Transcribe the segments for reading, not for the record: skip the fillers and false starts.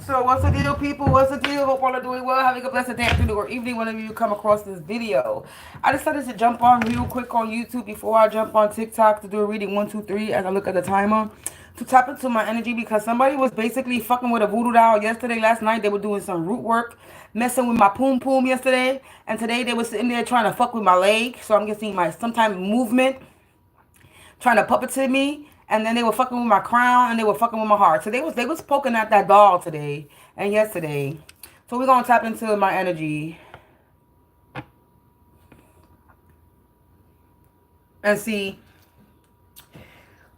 So what's the deal, people? What's the deal? Hope all are doing well. Having a blessed day, afternoon, or evening whenever you come across this video. I decided to jump on real quick on YouTube before I jump on TikTok to do a reading 1, 2, 3 as I look at the timer. To tap into my energy because somebody was basically fucking with a voodoo doll yesterday, last night. They were doing some root work, messing with my poom poom yesterday. And today they were sitting there trying to fuck with my leg. So I'm getting my sometime movement, trying to puppet to me. And then they were fucking with my crown and they were fucking with my heart. So they was poking at that doll today and yesterday. So we're gonna tap into my energy and see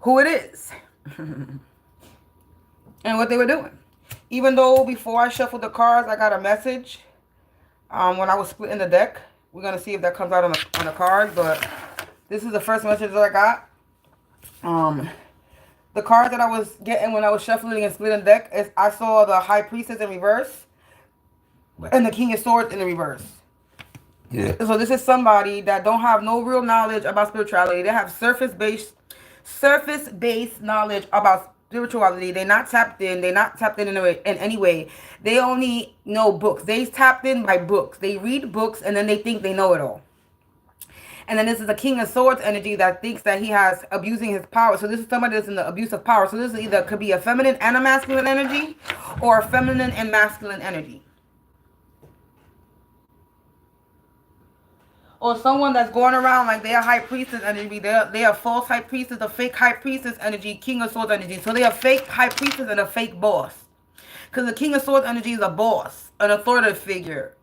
who it is and what they were doing. Even though before I shuffled the cards, I got a message when I was splitting the deck. We're gonna see if that comes out on the card, but this is the first message that I got. The card that I was getting when I was shuffling and splitting the deck is I saw the High Priestess in reverse and the King of Swords in the reverse. Yeah. So this is somebody that don't have no real knowledge about spirituality. They have surface-based knowledge about spirituality. They're not tapped in. They're not tapped in any way. They only know books. They tapped in by books. They read books and then they think they know it all. And then this is a King of Swords energy that thinks that he has abusing his power. So this is somebody that's in the abuse of power. So this is either could be a feminine and a masculine energy or a feminine and masculine energy. Or someone that's going around like they're a high priestess energy. They are false high priestess, a fake high priestess energy, King of Swords energy. So they are fake high priestess and a fake boss. Because the King of Swords energy is a boss, an authoritative figure.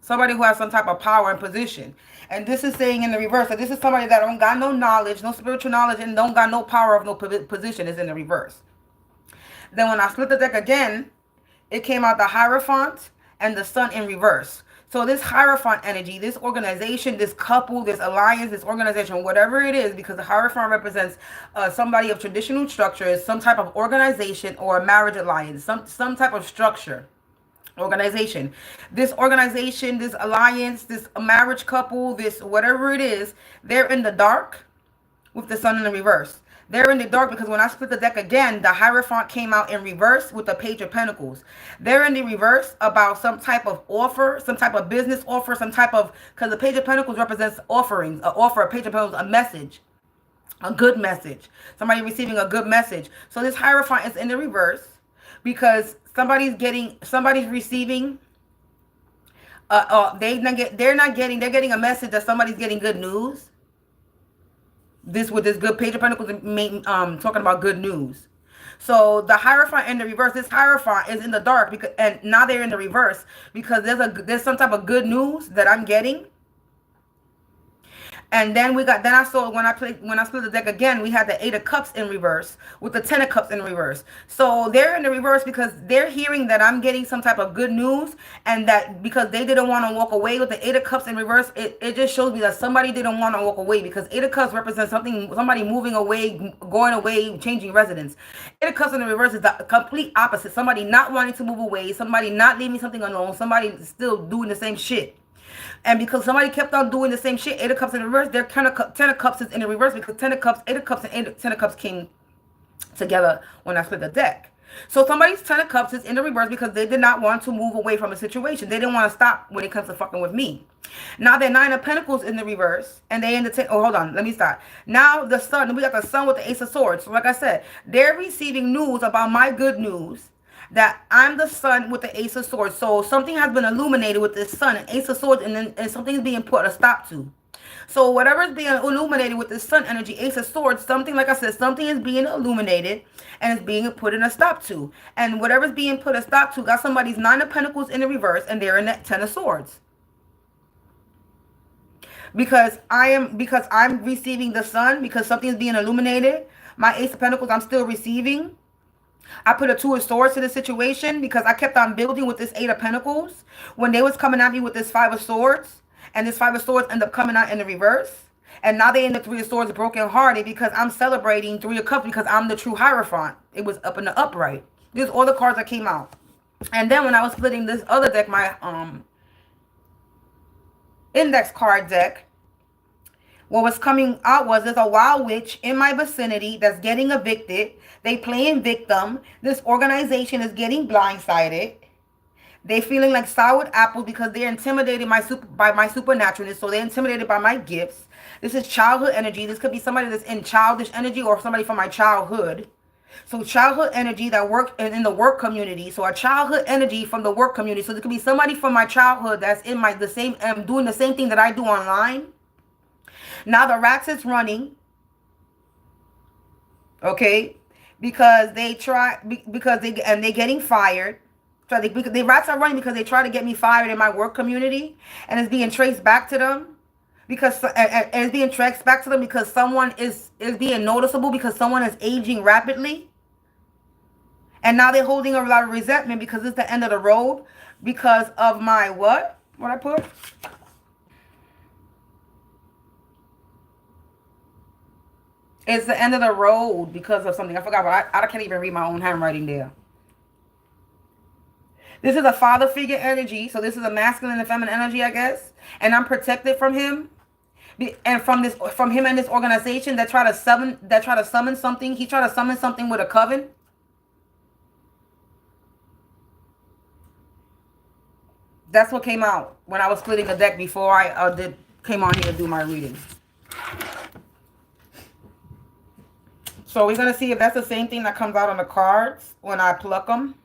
Somebody who has some type of power and position. And this is saying in the reverse that this is somebody that don't got no knowledge, no spiritual knowledge, and don't got no power of no position is in the reverse. Then when I split the deck again, it came out the Hierophant and the Sun in reverse. So this Hierophant energy, this organization, this couple, this alliance, this organization, whatever it is, because the Hierophant represents somebody of traditional structure, some type of organization or a marriage alliance, some type of structure. Organization, this alliance, this marriage couple, this whatever it is, they're in the dark with the Sun in the reverse. They're in the dark because when I split the deck again, the Hierophant came out in reverse with the Page of Pentacles. They're in the reverse about some type of offer, some type of business offer, some type of, because the Page of Pentacles represents offerings, an offer, a Page of Pentacles, a message, a good message, somebody receiving a good message. So this Hierophant is in the reverse because they're receiving they're getting a message that somebody's getting good news. This with this good Page of Pentacles talking about good news. So the Hierophant in the reverse, this Hierophant is in the dark because, and now they're in the reverse because there's some type of good news that I'm getting. And then I saw when I split the deck again, we had the 8 of Cups in reverse with the 10 of Cups in reverse. So they're in the reverse because they're hearing that I'm getting some type of good news, and that because they didn't want to walk away with the 8 of Cups in reverse, it just shows me that somebody didn't want to walk away because 8 of Cups represents somebody moving away, going away, changing residence. 8 of Cups in the reverse is the complete opposite. Somebody not wanting to move away, somebody not leaving something alone, somebody still doing the same shit. And because somebody kept on doing the same shit, 8 of Cups in reverse, their 10 of Cups is in the reverse because 10 of Cups, 8 of Cups, and 10 of Cups came together when I split the deck. So somebody's 10 of Cups is in the reverse because they did not want to move away from a situation. They didn't want to stop when it comes to fucking with me. Now they're 9 of Pentacles in the reverse, and they in the 10. Oh, hold on, let me start. Now the Sun, we got the Sun with the Ace of Swords. So like I said, they're receiving news about my good news, that I'm the Sun with the Ace of Swords. So something has been illuminated with this Sun and Ace of Swords, and something is being put a stop to. So whatever is being illuminated with the sun energy, Ace of Swords, something, like I said, something is being illuminated and it's being put in a stop to. And whatever's being put a stop to got somebody's Nine of Pentacles in the reverse and they're in that Ten of Swords. Because I'm receiving the sun, because something is being illuminated. My Ace of Pentacles, I'm still receiving. I put a Two of Swords to the situation because I kept on building with this Eight of Pentacles. When they was coming at me with this Five of Swords, and this Five of Swords end up coming out in the reverse. And now they in the Three of Swords broken-hearted because I'm celebrating Three of Cups because I'm the true Hierophant. It was up in the upright. These are all the cards that came out. And then when I was splitting this other deck, my index card deck, what was coming out was there's a wild witch in my vicinity that's getting evicted. They playing victim. This organization is getting blindsided. They feeling like soured apples because they're intimidated by my supernaturalness. So they're intimidated by my gifts. This is childhood energy. This could be somebody that's in childish energy or somebody from my childhood. So childhood energy that work in the work community. So a childhood energy from the work community. So there could be somebody from my childhood that's in doing the same thing that I do online. Now the rats is running, okay, because they're getting fired. So the rats are running because they try to get me fired in my work community, and it's being traced back to them because someone is being noticeable because someone is aging rapidly, and now they're holding a lot of resentment because it's the end of the road because of my what I put. It's the end of the road because of something. I forgot, but I can't even read my own handwriting there. This is a father figure energy. So this is a masculine and feminine energy, I guess. And I'm protected from him. And from him and this organization that try to summon something. He tried to summon something with a coven. That's what came out when I was splitting the deck before I came on here to do my reading. So we're going to see if that's the same thing that comes out on the cards when I pluck them.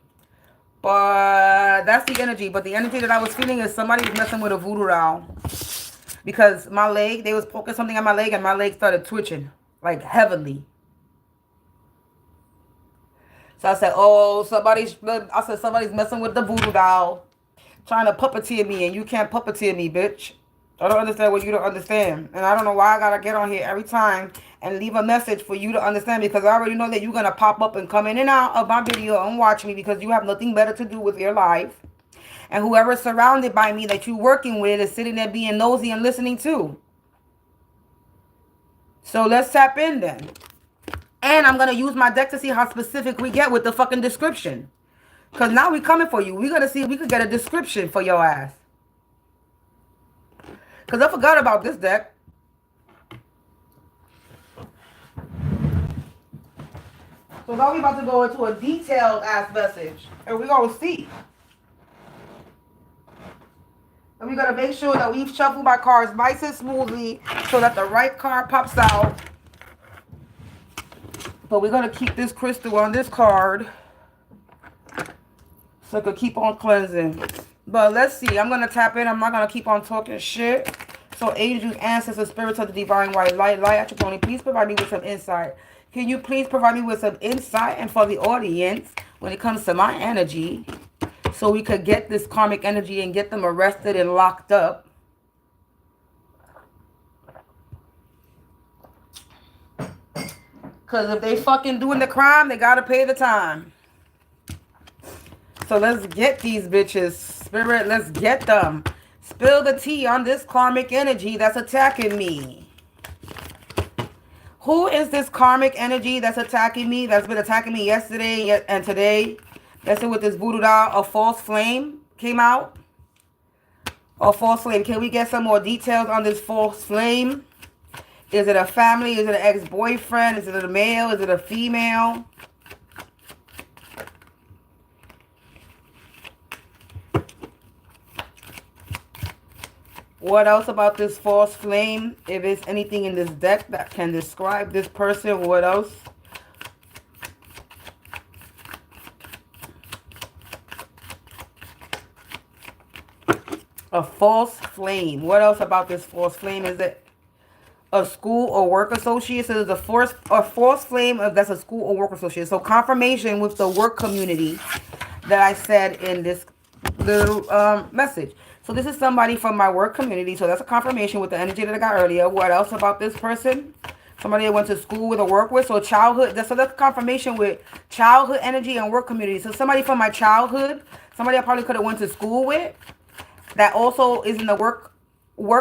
But that's the energy. But the energy that I was feeling is somebody's messing with a voodoo doll. Because my leg, they was poking something on my leg and my leg started twitching. Like heavily. So I said, oh, somebody's messing with the voodoo doll. Trying to puppeteer me and you can't puppeteer me, bitch. I don't understand what you don't understand. And I don't know why I got to get on here every time and leave a message for you to understand because I already know that you're going to pop up and come in and out of my video and watch me because you have nothing better to do with your life. And whoever's surrounded by me that you're working with is sitting there being nosy and listening too. So let's tap in then. And I'm going to use my deck to see how specific we get with the fucking description. Because now we're coming for you. We're going to see if we could get a description for your ass. Because I forgot about this deck. So now we're about to go into a detailed ass message. And we're going to see. And we're going to make sure that we've shuffled my cards nice and smoothly so that the right card pops out. But we're going to keep this crystal on this card so it could keep on cleansing. But let's see. I'm going to tap in. I'm not going to keep on talking shit. So angels, ancestors, spirits of the divine white light, attribute, please provide me with some insight. Can you please provide me with some insight and for the audience when it comes to my energy so we could get this karmic energy and get them arrested and locked up? Because if they fucking doing the crime, they got to pay the time. So let's get these bitches. Spirit, let's get them. Spill the tea on this karmic energy that's attacking me. Who is this karmic energy that's attacking me? That's been attacking me yesterday and today. That's it with this voodoo doll. A false flame came out. A false flame. Can we get some more details on this false flame? Is it a family? Is it an ex-boyfriend? Is it a male? Is it a female? What else about this false flame? If there's anything in this deck that can describe this person, what else? A false flame. What else about this false flame? Is it a school or work associate. So there's a false flame that's a school or work associate. So confirmation with the work community that I said in this little message. So this is somebody from my work community. So that's a confirmation with the energy that I got earlier. What else about this person? Somebody I went to school with or work with. So childhood. So that's confirmation with childhood energy and work community. So somebody from my childhood. Somebody I probably could have went to school with. That also is in the work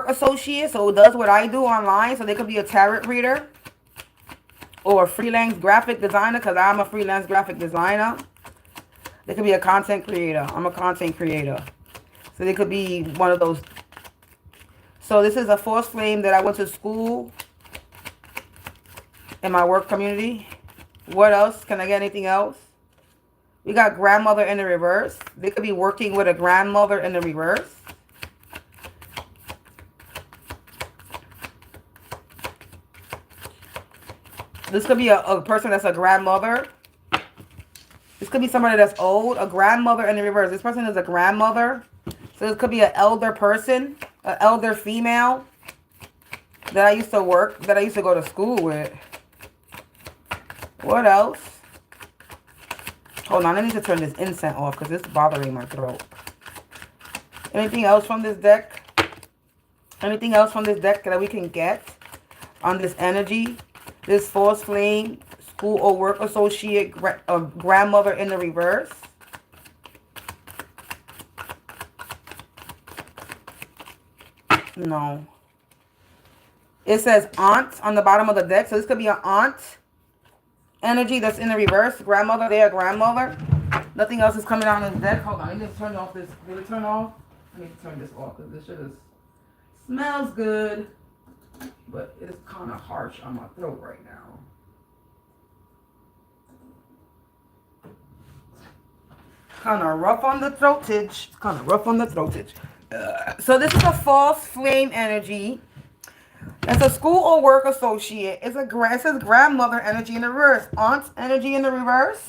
associate. So does what I do online. So they could be a tarot reader. Or a freelance graphic designer. Because I'm a freelance graphic designer. They could be a content creator. I'm a content creator. So they could be one of those. So this is a false flame that I went to school in my work community. What else? Can I get anything else? We got grandmother in the reverse. They could be working with a grandmother in the reverse. This could be a person that's a grandmother. This could be somebody that's old. A grandmother in the reverse. This person is a grandmother. So this could be an elder person. An elder female. That I used to go to school with. What else? Hold on. I need to turn this incense off because it's bothering my throat. Anything else from this deck? Anything else from this deck that we can get on this energy? This false flame, school or work associate, grandmother in the reverse. No. It says aunt on the bottom of the deck. So this could be an aunt energy that's in the reverse. Grandmother there, grandmother. Nothing else is coming out on the deck. Hold on. I need to turn off this. Will it turn off? I need to turn this off because this shit smells good. But it's kind of harsh on my throat right now. Kind of rough on the throatage. Kind of rough on the throatage. So this is a false flame energy. It's a school or work associate. It says grandmother energy in the reverse. Aunt energy in the reverse.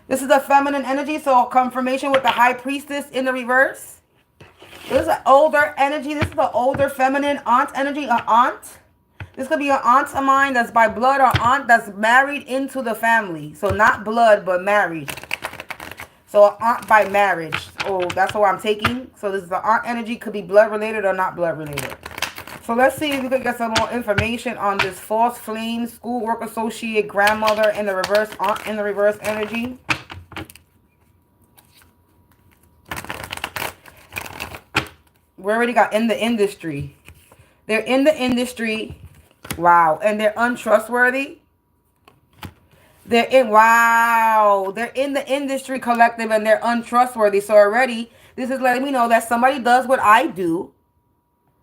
This is a feminine energy. So confirmation with the high priestess in the reverse. This is an older energy. This is an older feminine aunt energy. An aunt. This could be an aunt of mine that's by blood or aunt that's married into the family. So not blood, but married. So an aunt by marriage. Oh, that's what I'm taking. So this is the aunt energy. Could be blood related or not blood related. So let's see if we can get some more information on this false flame, school work associate, grandmother in the reverse, aunt in the reverse energy. We already got in the industry. They're in the industry. Wow. And they're untrustworthy. They're in the industry collective and they're untrustworthy. So already, this is letting me know that somebody does what I do.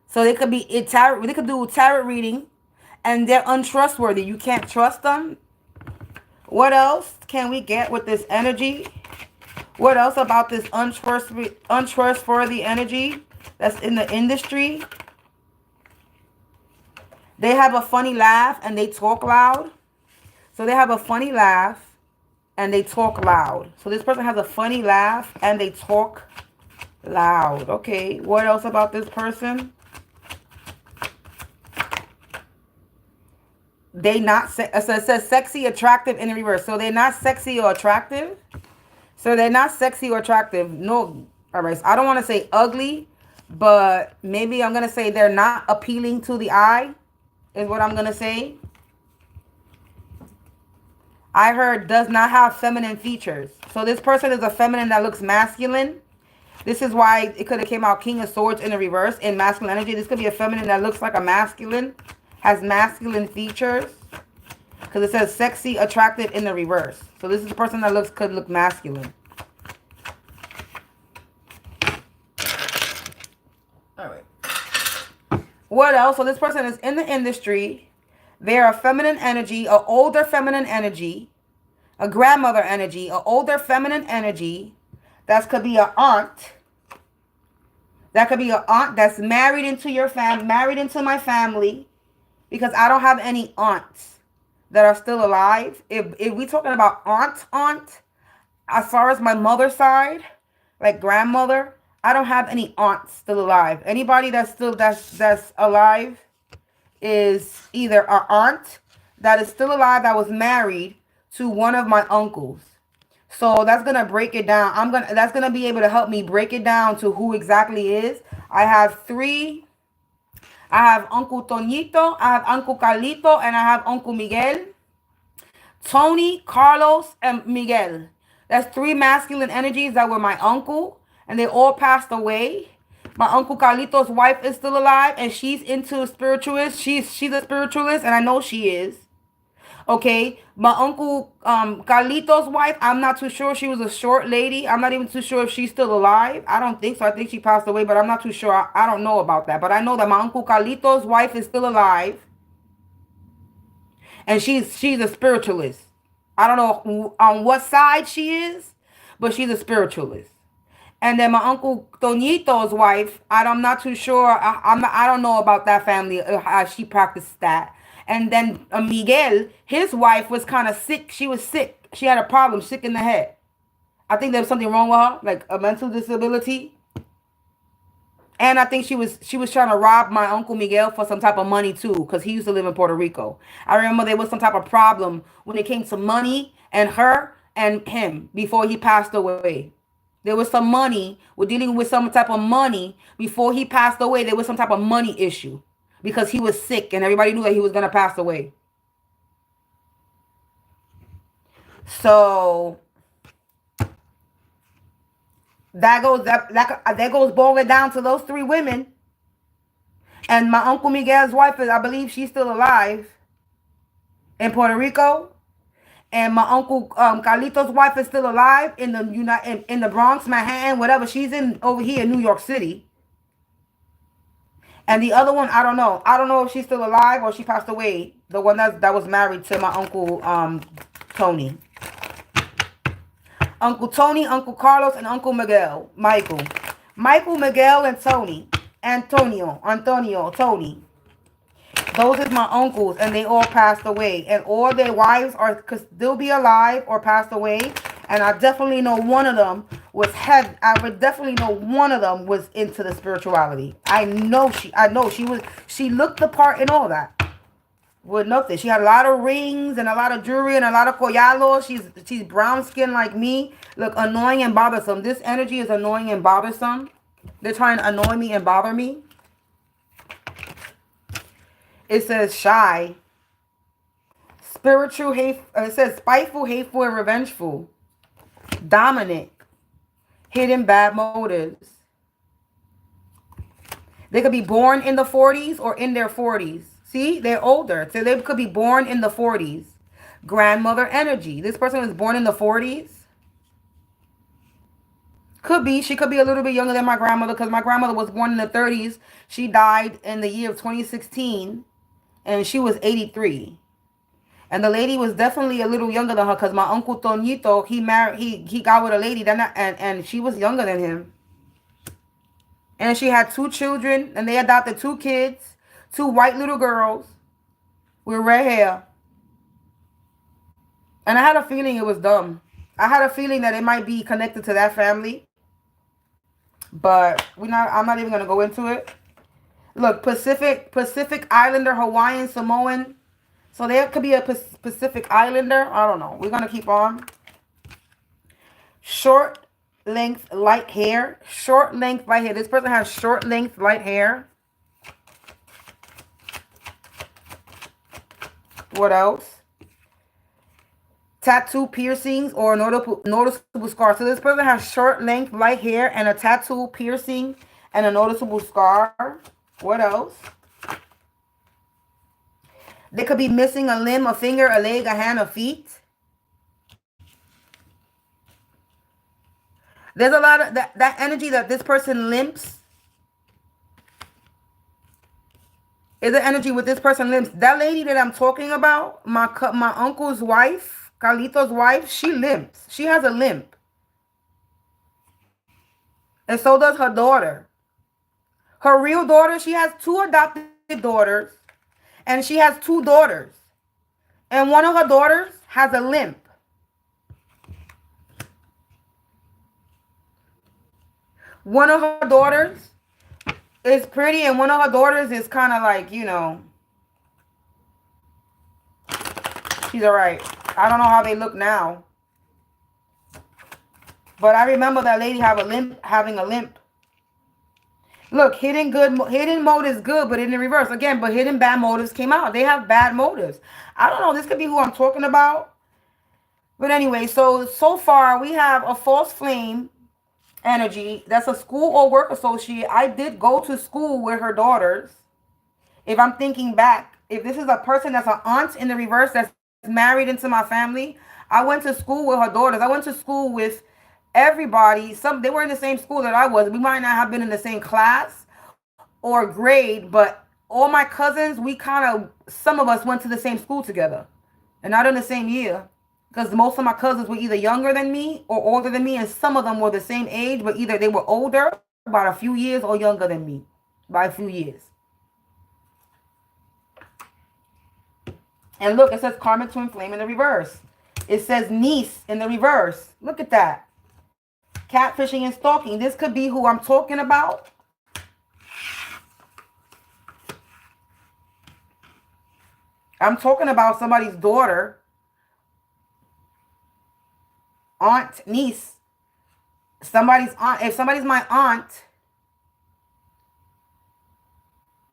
So they could be tarot. They could do tarot reading and they're untrustworthy. You can't trust them. What else can we get with this energy? What else about this untrustworthy energy that's in the industry? They have a funny laugh and they talk loud. So they have a funny laugh and they talk loud. So this person has a funny laugh and they talk loud. Okay, what else about this person? They not, so it says sexy, attractive in the reverse. So they're not sexy or attractive. So they're not sexy or attractive. No, all right. So I don't want to say ugly, but maybe I'm going to say they're not appealing to the eye is what I'm going to say. I heard does not have feminine features. So this person is a feminine that looks masculine. This is why it could have came out King of Swords in the reverse in masculine energy. This could be a feminine that looks like a masculine, has masculine features. Because it says sexy, attractive in the reverse. So this is a person that could look masculine. All right. What else? So this person is in the industry. They're a feminine energy, an older feminine energy, a grandmother energy, an older feminine energy. That could be an aunt. That could be an aunt that's married into your family, married into my family, because I don't have any aunts that are still alive. If we talking about aunt, as far as my mother's side, like grandmother, I don't have any aunts still alive. Anybody that's still that's alive is either an aunt that is still alive that was married to one of my uncles. So that's gonna break it down. That's gonna be able to help me break it down to who exactly is. I have three. I have Uncle Toñito, I have Uncle Carlito, and I have Uncle Miguel. Tony, Carlos, and Miguel. That's three masculine energies that were my uncle, and they all passed away. My uncle Carlito's wife is still alive, and she's into spiritualist. She's a spiritualist, and I know she is. Okay, my uncle Carlito's wife, I'm not too sure. She was a short lady. I'm not even too sure if she's still alive. I don't think so. I think she passed away, but I'm not too sure. I don't know about that. But I know that my uncle Carlito's wife is still alive, and she's a spiritualist. I don't know on what side she is, but she's a spiritualist. And then my uncle Toñito's wife, I'm not too sure. I don't know about that family, how she practiced that. And then Miguel, his wife was kind of sick. She was sick. She had a problem, sick in the head. I think there was something wrong with her, like a mental disability. And I think she was trying to rob my uncle Miguel for some type of money too, because he used to live in Puerto Rico. I remember there was some type of problem when it came to money and her and him before he passed away. There was some money. We're dealing with some type of money before he passed away. There was some type of money issue because he was sick and everybody knew that he was going to pass away. So that goes boiling down to those three women. And my uncle Miguel's wife is, I believe she's still alive in Puerto Rico. And my uncle Carlito's wife is still alive in the Bronx, Manhattan, whatever. She's in over here in New York City. And the other one, I don't know. I don't know if she's still alive or she passed away. The one that was married to my uncle Tony. Uncle Tony, Uncle Carlos, and Uncle Miguel. Michael, Miguel, and Tony. Antonio, Tony. Those is my uncles, and they all passed away. And all their wives could still be alive or passed away. And I definitely know one of them I would definitely know one of them was into the spirituality. I know she looked the part and all that. With nothing. She had a lot of rings and a lot of jewelry and a lot of collados. She's brown skin like me. Look, annoying and bothersome. This energy is annoying and bothersome. They're trying to annoy me and bother me. It says shy, spiritual, hate. It says spiteful, hateful, and revengeful. Dominant, hidden bad motives. They could be born in the 40s or in their 40s. See, they're older. So they could be born in the 40s. Grandmother energy. This person was born in the 40s. Could be. She could be a little bit younger than my grandmother because my grandmother was born in the 30s. She died in the year of 2016. And she was 83. And the lady was definitely a little younger than her because my uncle Toñito, he got with a lady and she was younger than him. And she had 2 children and they adopted 2 kids, 2 white little girls with red hair. And I had a feeling it was dumb. I had a feeling that it might be connected to that family. But I'm not even going to go into it. Look, Pacific Islander, Hawaiian, Samoan. So there could be a Pacific Islander. I don't know. We're going to keep on. Short length, light hair. Short length, light hair. This person has short length, light hair. What else? Tattoo, piercings, or noticeable scar. So this person has short length, light hair, and a tattoo, piercing, and a noticeable scar. What else? They could be missing a limb, a finger, a leg, a hand, a feet. There's a lot of that energy that this person limps. Is the energy with this person limps. That lady that I'm talking about, my uncle's wife, Carlito's wife, she limps. She has a limp. And so does her daughter. Her real daughter, she has 2 adopted daughters. And she has 2 daughters. And one of her daughters has a limp. One of her daughters is pretty and one of her daughters is kind of like, She's all right. I don't know how they look now. But I remember that lady having a limp. Look, hidden motives good, but in the reverse. Again, but hidden bad motives came out. They have bad motives. I don't know. This could be who I'm talking about. But anyway, so far we have a false flame energy. That's a school or work associate. I did go to school with her daughters. If I'm thinking back, if this is a person that's an aunt in the reverse that's married into my family, I went to school with her daughters. I went to school with everybody. They were in the same school that I was. We might not have been in the same class or grade, but all my cousins, some of us went to the same school together. And not in the same year. Because most of my cousins were either younger than me or older than me, and some of them were the same age, but either they were older, about a few years, or younger than me by a few years. And look, it says karmic twin flame in the reverse. It says niece in the reverse. Look at that. Catfishing and stalking. This could be who I'm talking about. I'm talking about somebody's daughter, aunt, niece. Somebody's aunt. If somebody's my aunt,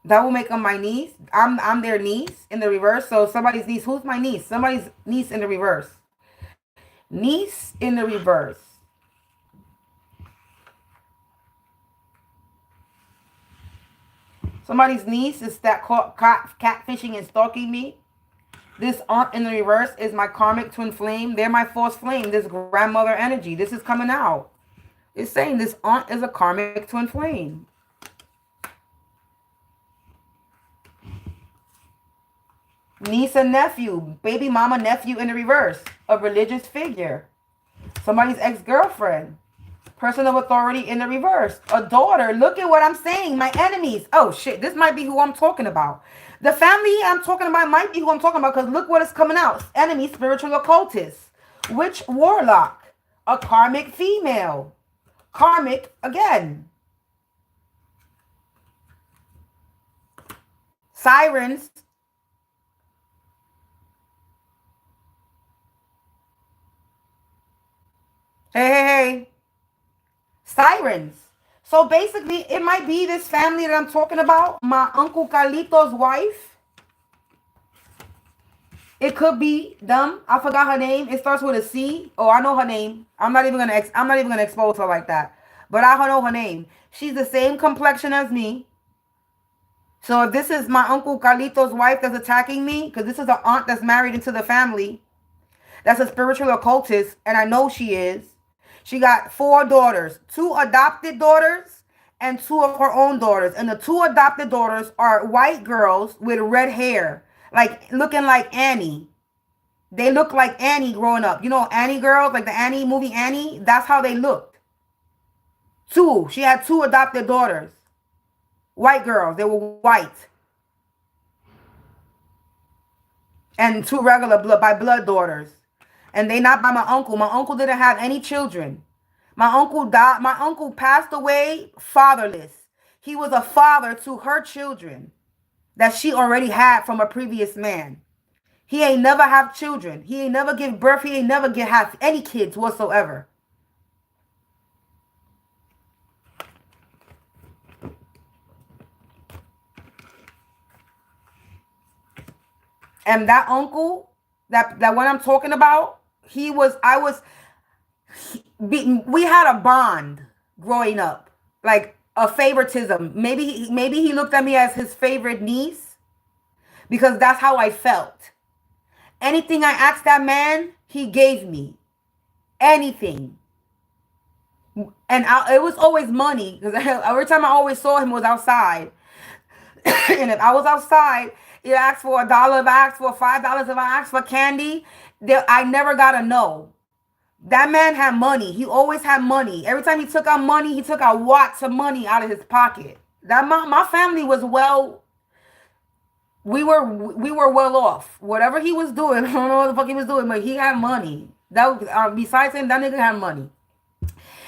that will make them my niece. I'm their niece in the reverse. So somebody's niece. Who's my niece? Somebody's niece in the reverse. Niece in the reverse. Somebody's niece is that caught catfishing and stalking me. This aunt in the reverse is my karmic twin flame. They're my false flame. This grandmother energy. This is coming out. It's saying this aunt is a karmic twin flame. Niece and nephew. Baby mama nephew in the reverse. A religious figure. Somebody's ex-girlfriend. Person of authority in the reverse. A daughter. Look at what I'm saying. My enemies. Oh, shit. This might be who I'm talking about. The family I'm talking about might be who I'm talking about, because look what is coming out. Enemy, spiritual occultist. Witch, warlock. A karmic female. Karmic again. Sirens. Hey. Sirens. So basically, it might be this family that I'm talking about. My Uncle Carlito's wife. It could be them. I forgot her name. It starts with a C. Oh, I know her name. I'm not even gonna expose her like that. But I know her name. She's the same complexion as me. So if this is my Uncle Carlito's wife that's attacking me, because this is an aunt that's married into the family, that's a spiritual occultist, and I know she is. She got 4 daughters, 2 adopted daughters and 2 of her own daughters. And the 2 adopted daughters are white girls with red hair, like looking like Annie. They look like Annie growing up. You know, Annie girls, like the Annie movie Annie, that's how they looked. 2. She had 2 adopted daughters. White girls, they were white. And 2 regular blood daughters. And they not by my uncle. My uncle didn't have any children. My uncle died. My uncle passed away fatherless. He was a father to her children that she already had from a previous man. He ain't never have children. He ain't never give birth. He ain't never have any kids whatsoever. And that uncle, that one I'm talking about, we had a bond growing up, like a favoritism. Maybe he looked at me as his favorite niece, because that's how I felt. Anything I asked that man, he gave me. Anything. And it was always money, because every time I always saw him was outside. And if I was outside, he asked for $1, if I asked for $5, if I asked for candy, I never got a no. That man had money. He always had money. Every time he took out money, he took out watts of money out of his pocket. My family was we were well off. Whatever he was doing, I don't know what the fuck he was doing, but he had money. Besides him, that nigga had money.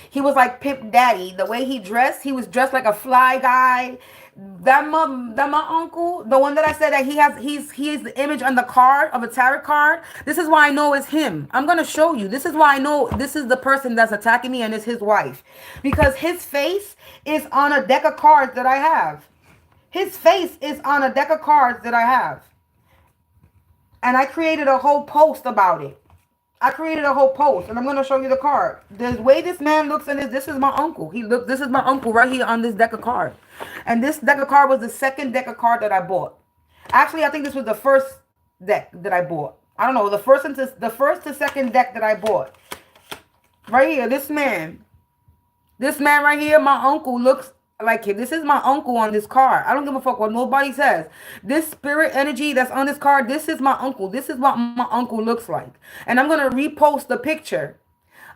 He was like Pimp Daddy. The way he dressed, he was dressed like a fly guy. That my uncle, the one that I said that he is the image on the card of a tarot card. This is why I know it's him. I'm gonna show you. This is why I know this is the person that's attacking me, and it's his wife, because his face is on a deck of cards that I have. His face is on a deck of cards that I have, and I created a whole post about it. I created a whole post, and I'm gonna show you the card. The way this man looks in this is my uncle. This is my uncle right here on this deck of cards. And this deck of card was the second deck of card that I bought. Actually, I think this was the first deck that I bought. I don't know, the first to second deck that I bought. Right here, this man right here, my uncle looks like him. This is my uncle on this card. I don't give a fuck what nobody says. This spirit energy that's on this card, this is my uncle. This is what my uncle looks like. And I'm gonna repost the picture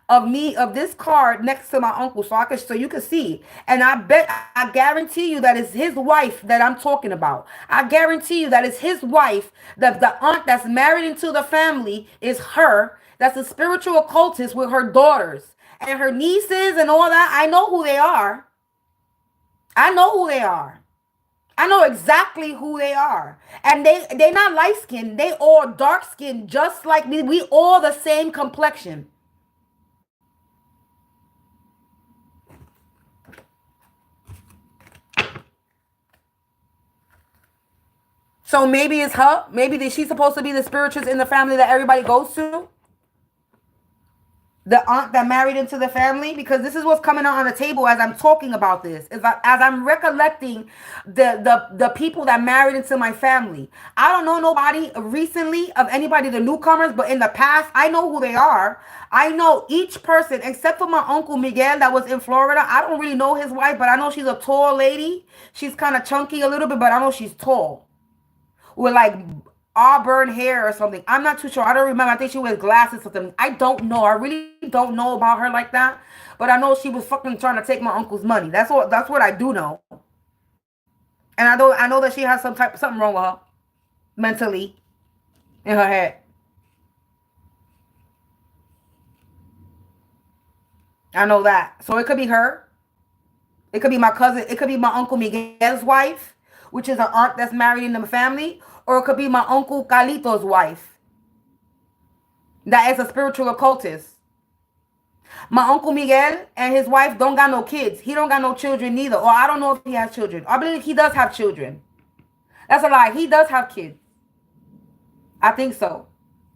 of this card next to my uncle so you can see. And I guarantee you that it's his wife that I'm talking about. I guarantee you that it's his wife, that the aunt that's married into the family is her. That's a spiritual occultist with her daughters and her nieces and all that. I know who they are. I know who they are. I know exactly who they are. And they're not light-skinned. They all dark-skinned, just like me. We all the same complexion. So maybe it's her. Maybe she's supposed to be the spiritualist in the family that everybody goes to. The aunt that married into the family, because this is what's coming out on the table as I'm talking about this, as I'm recollecting the people that married into my family. I don't know nobody recently of anybody, the newcomers, but in the past, I know who they are. I know each person except for my uncle Miguel that was in Florida. I don't really know his wife, but I know she's a tall lady. She's kind of chunky a little bit, but I know she's tall with like auburn hair or something. I'm not too sure. I don't remember. I think she wears glasses or something. I don't know. I really don't know about her like that. But I know she was fucking trying to take my uncle's money. That's what I do know. And I know that she has something wrong with her mentally in her head. I know that. So it could be her. It could be my cousin. It could be my uncle Miguel's wife, which is an aunt that's married in the family. Or it could be my uncle Carlito's wife. That is a spiritual occultist. My uncle Miguel and his wife don't got no kids. He don't got no children neither. Or I don't know if he has children. I believe he does have children. That's a lie. He does have kids. I think so.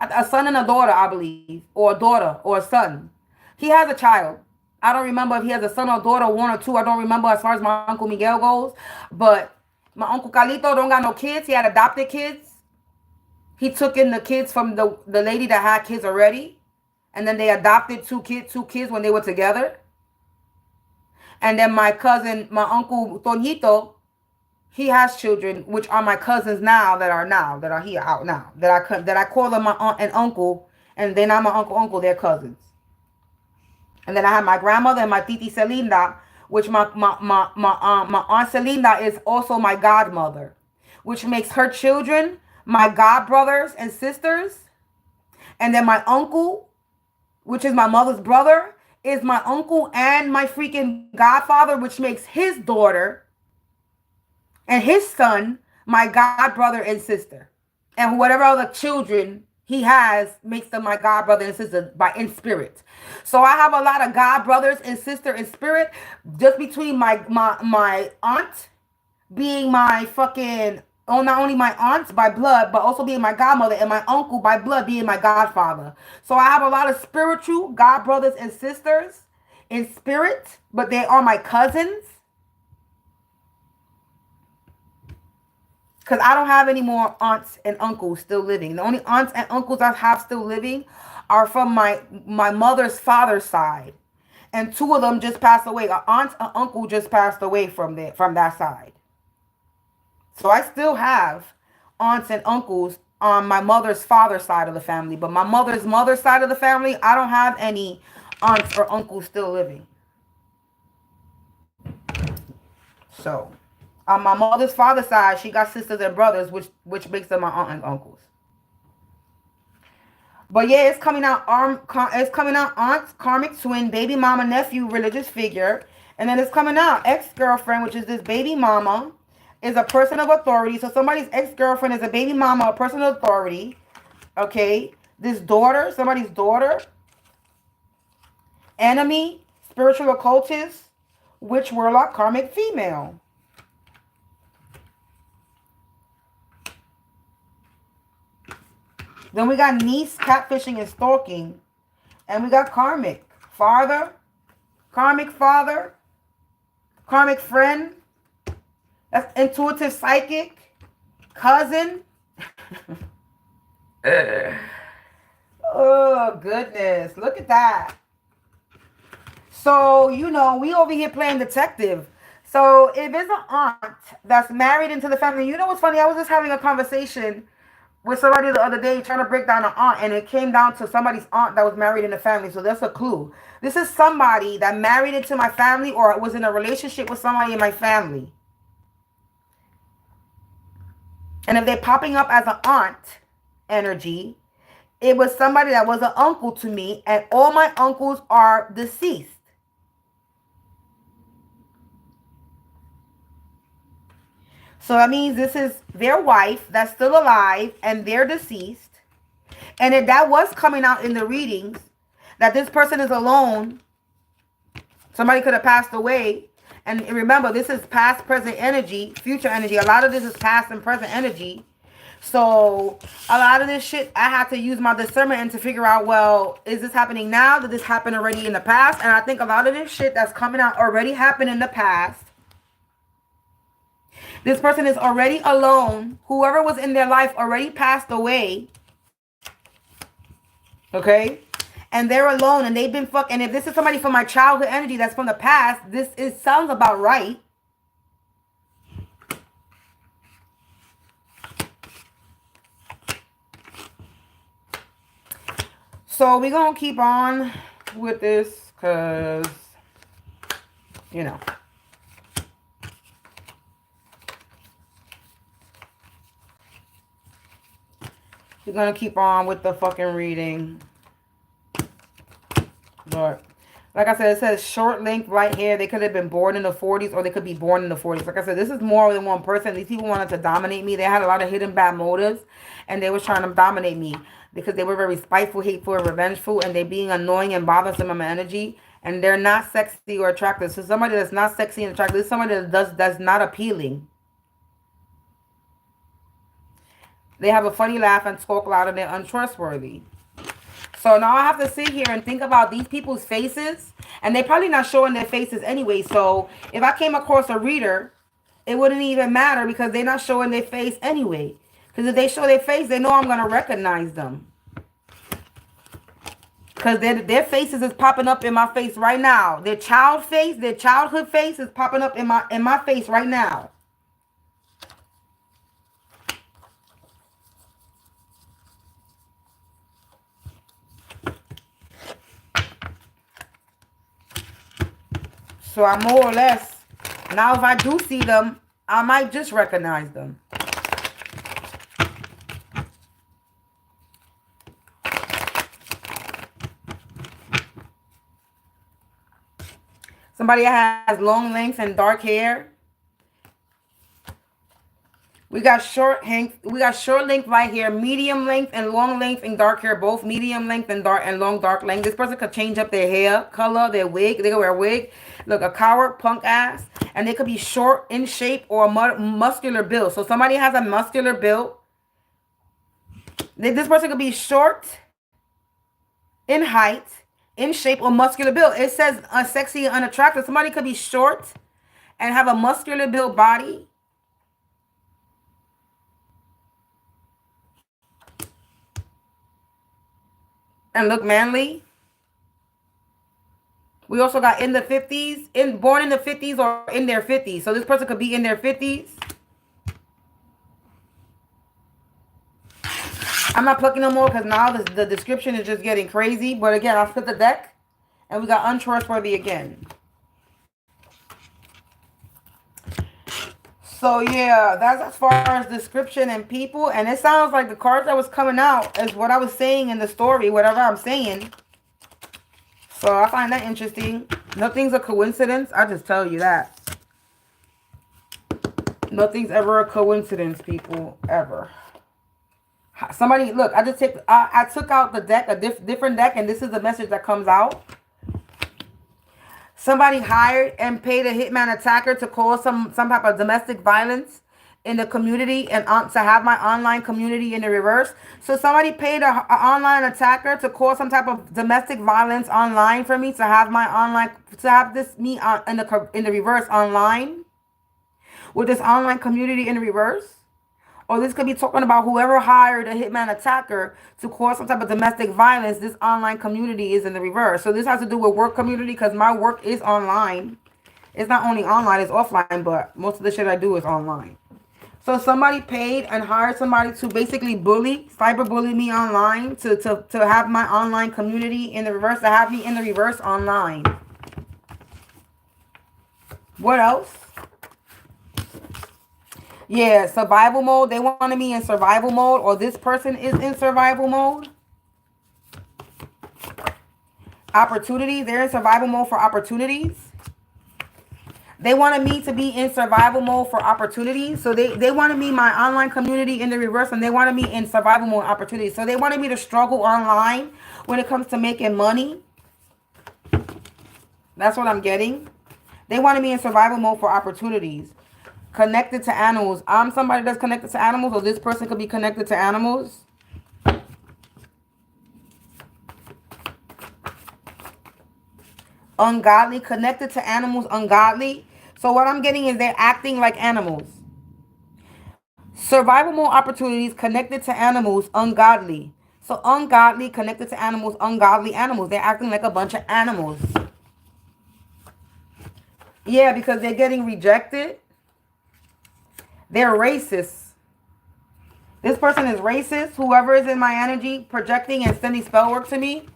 A son and a daughter, I believe. Or a daughter or a son. He has a child. I don't remember if he has a son or daughter, one or two. I don't remember as far as my uncle Miguel goes. But my uncle Carlito don't got no kids. He had adopted kids. He took in the kids from the lady that had kids already. And then they adopted two kids when they were together. And then my uncle Toñito, he has children, which are my cousins that are here out now. That I call them my aunt and uncle. And they're not my uncle, they're cousins. And then I have my grandmother and my titi Celinda, which my aunt Celinda is also my godmother, which makes her children my god brothers and sisters. And then my uncle, which is my mother's brother, is my uncle and my freaking godfather, which makes his daughter and his son my god brother and sister. And whatever other children he has makes them my god brother and sister in spirit. So I have a lot of god brothers and sister in spirit, just between my aunt being my fucking, not only my aunt by blood, but also being my godmother, and my uncle by blood being my godfather. So I have a lot of spiritual god brothers and sisters in spirit, but they are my cousins. Because I don't have any more aunts and uncles still living. The only aunts and uncles I have still living are from my mother's father's side. And two of them just passed away. An aunt and uncle just passed away from that side. So I still have aunts and uncles on my mother's father's side of the family. But my mother's side of the family, I don't have any aunts or uncles still living. So on my mother's father's side, she got sisters and brothers, which makes them my aunt and uncles. But yeah, it's coming out. It's coming out aunt, karmic twin, baby mama, nephew, religious figure, and then it's coming out ex-girlfriend, which is this baby mama, is a person of authority. So somebody's ex-girlfriend is a baby mama, a person of authority. Okay. This daughter, somebody's daughter. Enemy, spiritual occultist, witch, warlock, karmic female. Then we got niece, catfishing, and stalking. And we got karmic. Father, karmic father, karmic friend. That's intuitive psychic. Cousin. Oh, goodness. Look at that. So, you know, we over here playing detective. So, if it's an aunt that's married into the family, you know what's funny? I was just having a conversation with somebody the other day trying to break down an aunt, and it came down to somebody's aunt that was married in the family. So that's a clue. This is somebody that married into my family or was in a relationship with somebody in my family. And if they're popping up as an aunt energy, it was somebody that was an uncle to me, and all my uncles are deceased. So that means this is their wife that's still alive and they're deceased. And if that was coming out in the readings, that this person is alone, somebody could have passed away. And remember, this is past, present energy, future energy. A lot of this is past and present energy. So a lot of this shit, I have to use my discernment and to figure out, well, is this happening now? Did this happen already in the past? And I think a lot of this shit that's coming out already happened in the past. This person is already alone. Whoever was in their life already passed away. Okay? And they're alone and they've been fucked. And if this is somebody from my childhood energy that's from the past, sounds about right. So we're going to keep on with this because, you know. We're going to keep on with the fucking reading. But, like I said, it says short length right here. They could have been born in the 40s or they could be born in the 40s. Like I said, this is more than one person. These people wanted to dominate me. They had a lot of hidden bad motives. And they was trying to dominate me. Because they were very spiteful, hateful, and revengeful. And they being annoying and bothersome in my energy. And they're not sexy or attractive. So somebody that's not sexy and attractive. This is somebody that's not appealing. They have a funny laugh and talk loud and they're untrustworthy. So now I have to sit here and think about these people's faces. And they're probably not showing their faces anyway. So if I came across a reader, it wouldn't even matter because they're not showing their face anyway. Because if they show their face, they know I'm going to recognize them. Because their faces is popping up in my face right now. Their child face, their childhood face is popping up in my face right now. So I more or less, now if I do see them, I might just recognize them. Somebody has long length and dark hair. We got short length right here, medium length and long length and dark hair, both medium length and long dark length. This person could change up their hair color, their wig. They could wear a wig. Look, a coward, punk ass. And they could be short in shape or muscular build. So somebody has a muscular build. This person could be short in height, in shape, or muscular build. It says sexy and unattractive. Somebody could be short and have a muscular build body. And look manly. We also got in the 50s, born in the 50s or in their 50s. So this person could be in their 50s. I'm not plucking no more because now the description is just getting crazy. But again, I'll flip the deck. And we got untrustworthy again. So yeah, that's as far as description and people. And it sounds like the cards that was coming out is what I was saying in the story, whatever I'm saying. So I find that interesting. Nothing's a coincidence. I just tell you that. Nothing's ever a coincidence, people. Ever. Somebody, look, I took out the deck, a different deck, and this is the message that comes out. Somebody hired and paid a hitman attacker to cause some type of domestic violence in the community and to have my online community in the reverse. So somebody paid an online attacker to cause some type of domestic violence online for me to have my online, to have this me in the reverse online with this online community in the reverse. Or this could be talking about whoever hired a hitman attacker to cause some type of domestic violence. This online community is in the reverse. So this has to do with work community because my work is online. It's not only online, it's offline, but most of the shit I do is online. So somebody paid and hired somebody to basically cyber bully me online to have my online community in the reverse, to have me in the reverse online. What else? Yeah, survival mode. They wanted me in survival mode, or this person is in survival mode. Opportunities. They're in survival mode for opportunities. They wanted me to be in survival mode for opportunities. So they wanted me, my online community in the reverse, and they wanted me in survival mode opportunities. So they wanted me to struggle online when it comes to making money. That's what I'm getting. They wanted me in survival mode for opportunities. Connected to animals. I'm somebody that's connected to animals, or this person could be connected to animals. Ungodly. Connected to animals. Ungodly. So what I'm getting is they're acting like animals. Survival mode opportunities. Connected to animals. Ungodly. So ungodly. Connected to animals. Ungodly animals. They're acting like a bunch of animals. Yeah, because they're getting rejected. They're racist. This person is racist. Whoever is in my energy projecting and sending spell work to me.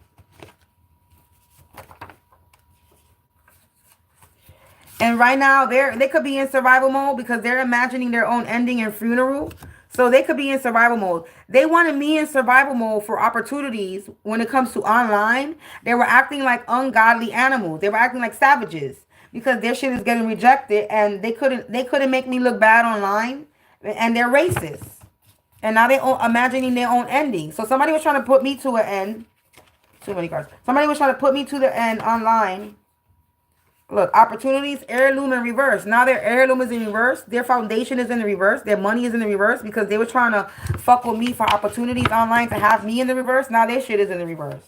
And right now, they could be in survival mode because they're imagining their own ending and funeral. So they could be in survival mode. They wanted me in survival mode for opportunities when it comes to online. They were acting like ungodly animals. They were acting like savages. Because their shit is getting rejected and they couldn't make me look bad online, and they're racist. And now they're imagining their own ending. So somebody was trying to put me to an end. Too many cards. Somebody was trying to put me to the end online. Look, opportunities, heirloom in reverse. Now their heirloom is in reverse. Their foundation is in the reverse. Their money is in the reverse because they were trying to fuck with me for opportunities online to have me in the reverse. Now their shit is in the reverse.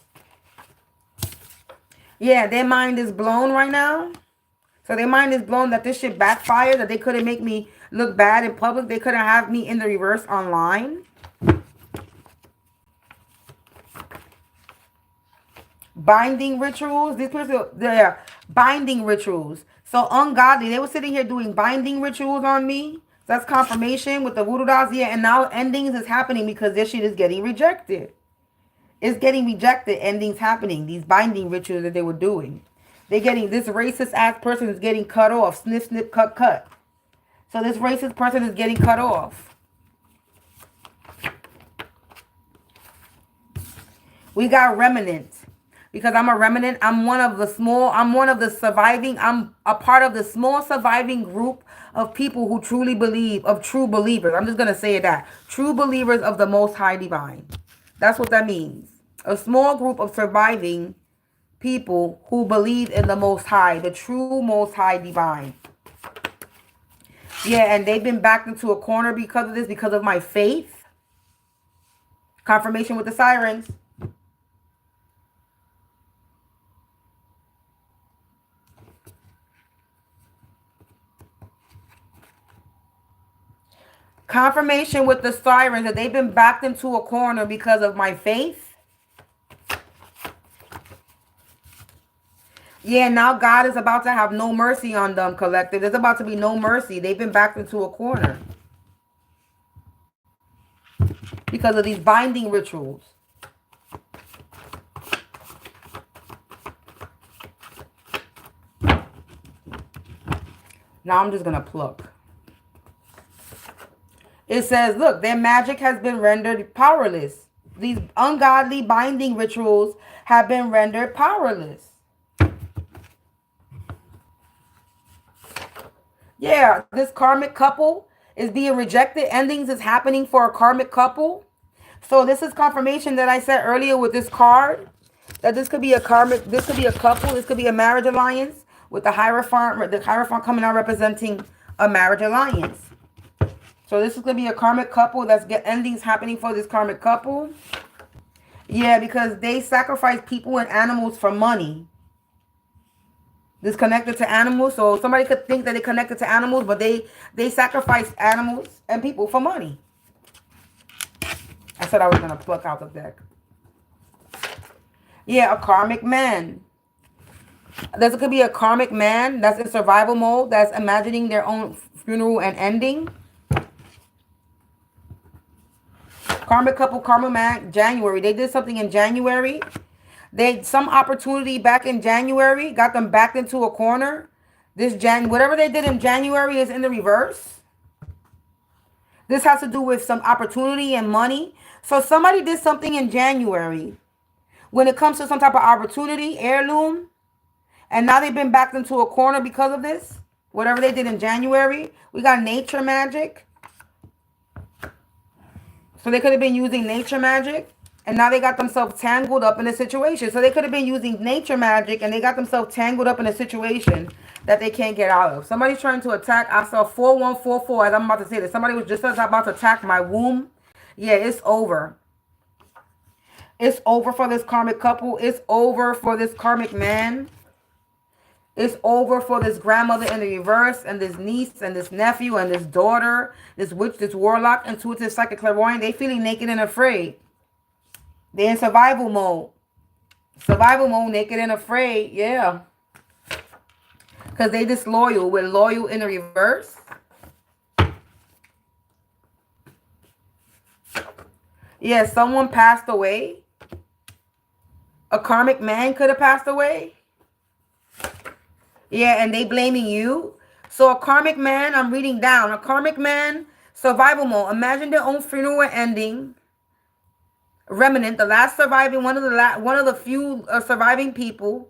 Yeah, their mind is blown right now. So their mind is blown that this shit backfired, that they couldn't make me look bad in public. They couldn't have me in the reverse online. Binding rituals. These people, they're binding rituals. So ungodly. They were sitting here doing binding rituals on me. So that's confirmation with the voodoo dolls. Yeah, and now endings is happening because this shit is getting rejected. It's getting rejected. Endings happening. These binding rituals that they were doing. They're getting, this racist ass person is getting cut off. Snip, snip, cut, cut. So this racist person is getting cut off. We got remnant. Because I'm a remnant. I'm one of the surviving. I'm a part of the small surviving group of people who truly believe, of true believers. I'm just going to say that. True believers of the Most High Divine. That's what that means. A small group of surviving people who believe in the Most High, the true Most High Divine. Yeah, and they've been backed into a corner because of this, because of my faith. Confirmation with the sirens. Confirmation with the sirens that they've been backed into a corner because of my faith. Yeah, now God is about to have no mercy on them, collective. There's about to be no mercy. They've been backed into a corner because of these binding rituals. Now I'm just going to pluck. It says, look, their magic has been rendered powerless. These ungodly binding rituals have been rendered powerless. Yeah, this karmic couple is being rejected. Endings is happening for a karmic couple. So this is confirmation that I said earlier with this card, that this could be a karmic, this could be a couple, this could be a marriage alliance with the Hierophant coming out representing a marriage alliance. So this is going to be a karmic couple that's endings happening for this karmic couple. Yeah, because they sacrifice people and animals for money. This connected to animals. So somebody could think that they connected to animals, but they sacrifice animals and people for money. I said I was going to pluck out the deck. Yeah, a karmic man. There could be a karmic man that's in survival mode, that's imagining their own funeral and ending. Karmic couple, karmic man, January. They did something in January. Some opportunity back in January got them backed into a corner. Whatever they did in January is in the reverse. This has to do with some opportunity and money. So somebody did something in January when it comes to some type of opportunity, heirloom, and now they've been backed into a corner because of this. Whatever they did in January. We got nature magic. So they could have been using nature magic, and now they got themselves tangled up in a situation. So they could have been using nature magic, and they got themselves tangled up in a situation that they can't get out of. Somebody's trying to attack. I saw 4144 as I'm about to say this. Somebody was just about to attack my womb. Yeah, it's over. It's over for this karmic couple. It's over for this karmic man. It's over for this grandmother in the reverse, and this niece, and this nephew, and this daughter, this witch, this warlock, intuitive, psychic, clairvoyant. They feeling naked and afraid. They're in survival mode. Survival mode, naked and afraid. Yeah. Because they disloyal. We're loyal in the reverse. Yeah, someone passed away. A karmic man could have passed away. Yeah, and they blaming you. So a karmic man, I'm reading down. A karmic man, survival mode. Imagine their own funeral ending. Remnant, the last surviving, one of the few surviving people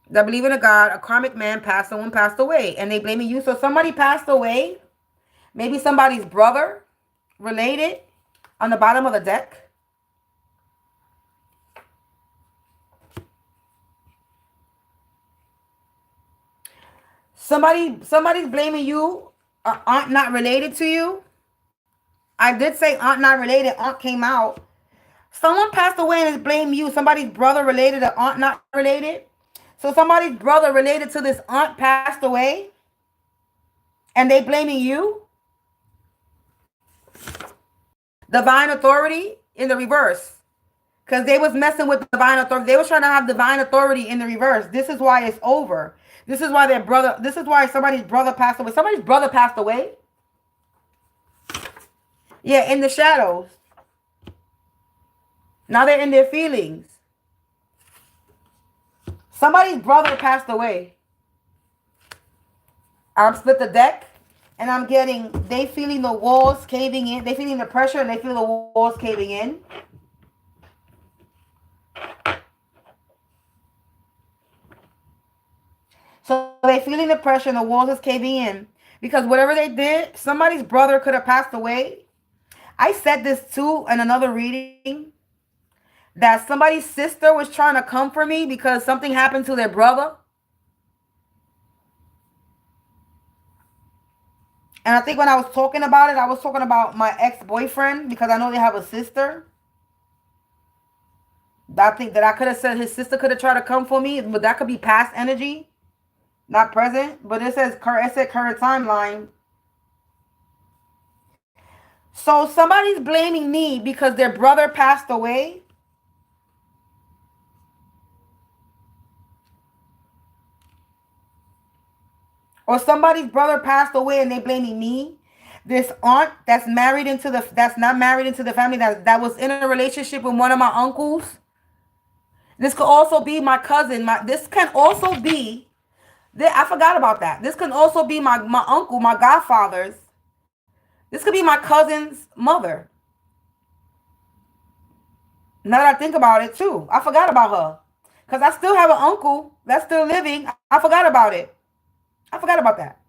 that believe in a God. A karmic man someone passed away, and they blaming you. So somebody passed away. Maybe somebody's brother related on the bottom of the deck. Somebody's blaming you. Aunt not related to you. I did say aunt not related. Aunt came out. Someone passed away and is blaming you. Somebody's brother related to aunt not related. So somebody's brother related to this aunt passed away, and they blaming you. Divine authority in the reverse. Because they was messing with divine authority. They was trying to have divine authority in the reverse. This is why it's over. This is why somebody's brother passed away. Somebody's brother passed away. Yeah, in the shadows. Now they're in their feelings. Somebody's brother passed away. I'm split the deck, and I'm getting, they feeling the walls caving in. They feeling the pressure, and they feel the walls caving in. So they feeling the pressure and the walls is caving in. Because whatever they did, somebody's brother could have passed away. I said this too in another reading. That somebody's sister was trying to come for me because something happened to their brother. And I think when I was talking about it, I was talking about my ex-boyfriend because I know they have a sister. I think that I could have said his sister could have tried to come for me, but that could be past energy. Not present, but it said current timeline. So somebody's blaming me because their brother passed away. Or somebody's brother passed away and they blaming me. This aunt that's not married into the family, that was in a relationship with one of my uncles. This could also be my cousin. This can also be. I forgot about that. This can also be my uncle, my godfather's. This could be my cousin's mother. Now that I think about it too. I forgot about her. Because I still have an uncle that's still living. I forgot about it. I forgot about that.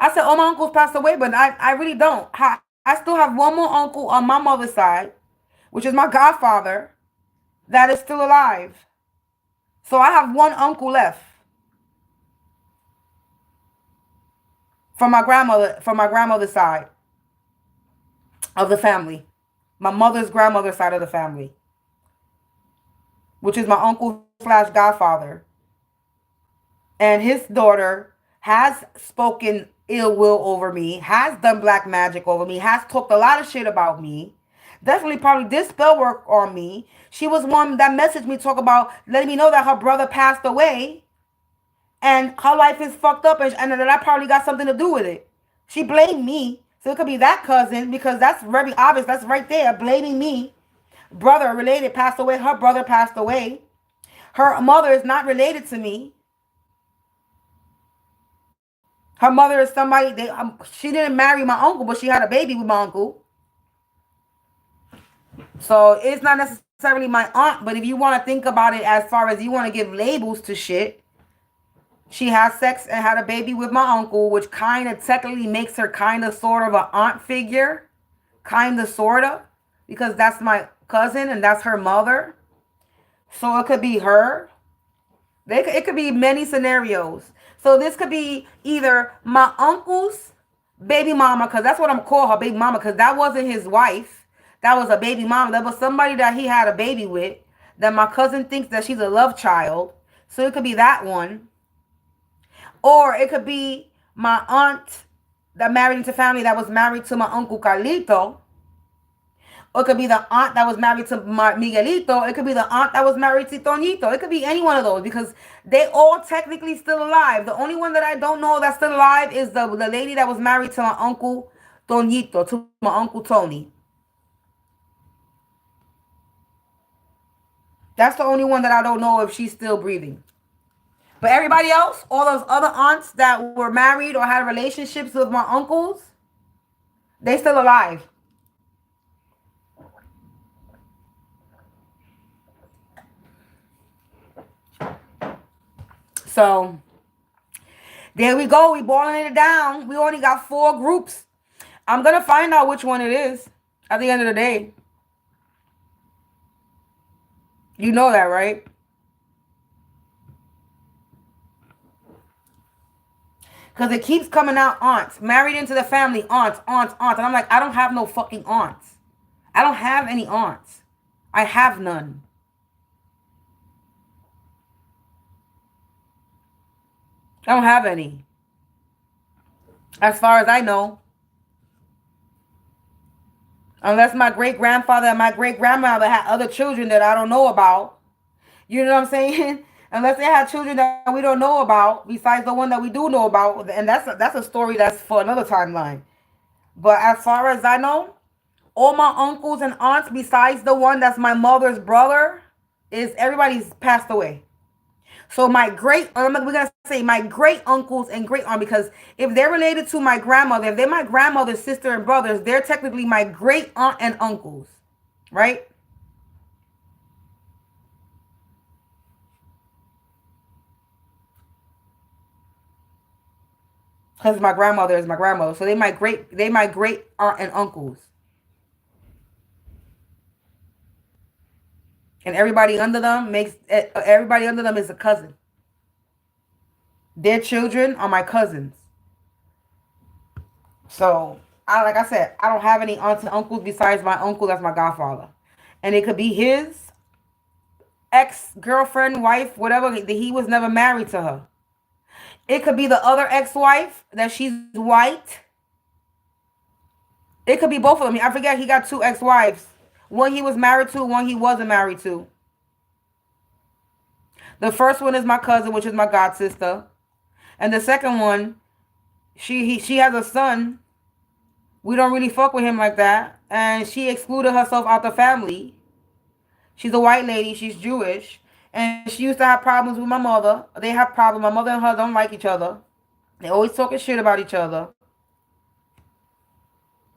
I said all my uncles passed away, but I really don't. I still have one more uncle on my mother's side, which is my godfather, that is still alive. So I have one uncle left from my grandmother's side of the family. My mother's grandmother's side of the family, which is my uncle slash godfather. And his daughter has spoken ill will over me, has done black magic over me, has talked a lot of shit about me. Definitely probably did spell work on me. She was one that messaged me, talk about letting me know that her brother passed away and her life is fucked up, and that I probably got something to do with it. She blamed me. So it could be that cousin, because that's very obvious. That's right there, blaming me. Brother related passed away. Her brother passed away. Her mother is not related to me. Her mother is somebody, she didn't marry my uncle, but she had a baby with my uncle. So it's not necessarily my aunt, but if you want to think about it as far as you want to give labels to shit, she has sex and had a baby with my uncle, which kind of technically makes her kind of sort of an aunt figure. Kind of, sort of. Because that's my cousin and that's her mother. So it could be her. It could be many scenarios. So this could be either my uncle's baby mama, because that's what I'm calling her, baby mama, because that wasn't his wife. That was a baby mama. That was somebody that he had a baby with, that my cousin thinks that she's a love child. So it could be that one. Or it could be my aunt that married into family that was married to my uncle Carlito. Or it could be the aunt that was married to Miguelito. It could be the aunt that was married to Toñito. It could be any one of those, because they all technically still alive. The only one that I don't know that's still alive is the lady that was married to my uncle Toñito, to my uncle Tony. That's the only one that I don't know if she's still breathing. But everybody else, all those other aunts that were married or had relationships with my uncles, they still alive. So there we go. We boiling it down. We only got 4 groups. I'm going to find out which one it is at the end of the day. You know that, right? Because it keeps coming out aunts. Married into the family, aunts. And I'm like, I don't have no fucking aunts. I don't have any aunts. I have none. I don't have any. As far as I know. Unless my great-grandfather and my great-grandmother had other children that I don't know about. You know what I'm saying? Unless they had children that we don't know about, besides the one that we do know about. And that's a story that's for another timeline. But as far as I know, all my uncles and aunts, besides the one that's my mother's brother, everybody's passed away. So we're going to say my great uncles and great aunt, because if they're related to my grandmother, if they're my grandmother's sister and brothers, they're technically my great aunt and uncles, right? Because my grandmother is my grandmother. So they my great aunt and uncles. And everybody under them is a cousin. Their children are my cousins. So like I said, I don't have any aunts and uncles besides my uncle that's my godfather. And it could be his ex-girlfriend, wife, whatever. He was never married to her. It could be the other ex-wife that she's white. It could be both of them. I forget, he got 2 ex-wives. One he was married to, one he wasn't married to. The first one is my cousin, which is my god sister. And the second one, she has a son. We don't really fuck with him like that. And she excluded herself out the family. She's a white lady. She's Jewish. And she used to have problems with my mother. They have problems. My mother and her don't like each other. They always talking shit about each other.